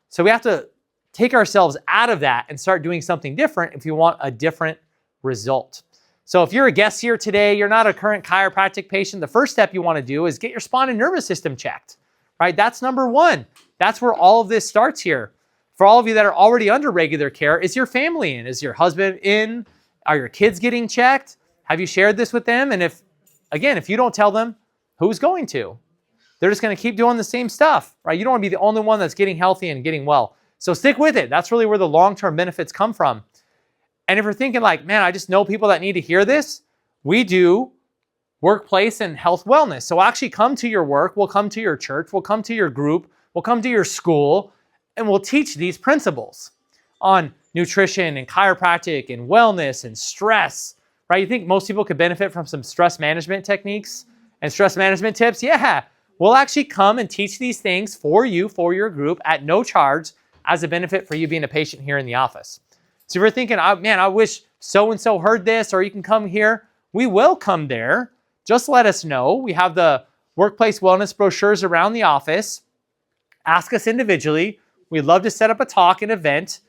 Speaker 1: So we have to take ourselves out of that and start doing something different if you want a different result. So if you're a guest here today, you're not a current chiropractic patient, the first step you want to do is get your spine and nervous system checked, right? That's number 1. That's where all of this starts here. For all of you that are already under regular care, is your family in? Is your husband in? Are your kids getting checked? Have you shared this with them? And if you don't tell them, who's going to? They're just going to keep doing the same stuff, right? You don't want to be the only one that's getting healthy and getting well. So stick with it. That's really where the long-term benefits come from. And if you're thinking like, man, I just know people that need to hear this, we do workplace and health wellness. So we'll actually come to your work, we'll come to your church, we'll come to your group, we'll come to your school, and we'll teach these principles on nutrition and chiropractic and wellness and stress, right? You think most people could benefit from some stress management techniques and stress management tips? Yeah, we'll actually come and teach these things for you, for your group at no charge as a benefit for you being a patient here in the office. So if you're thinking, oh, man, I wish so-and-so heard this, or you can come here, we will come there. Just let us know. We have the workplace wellness brochures around the office. Ask us individually. We'd love to set up a talk, an event,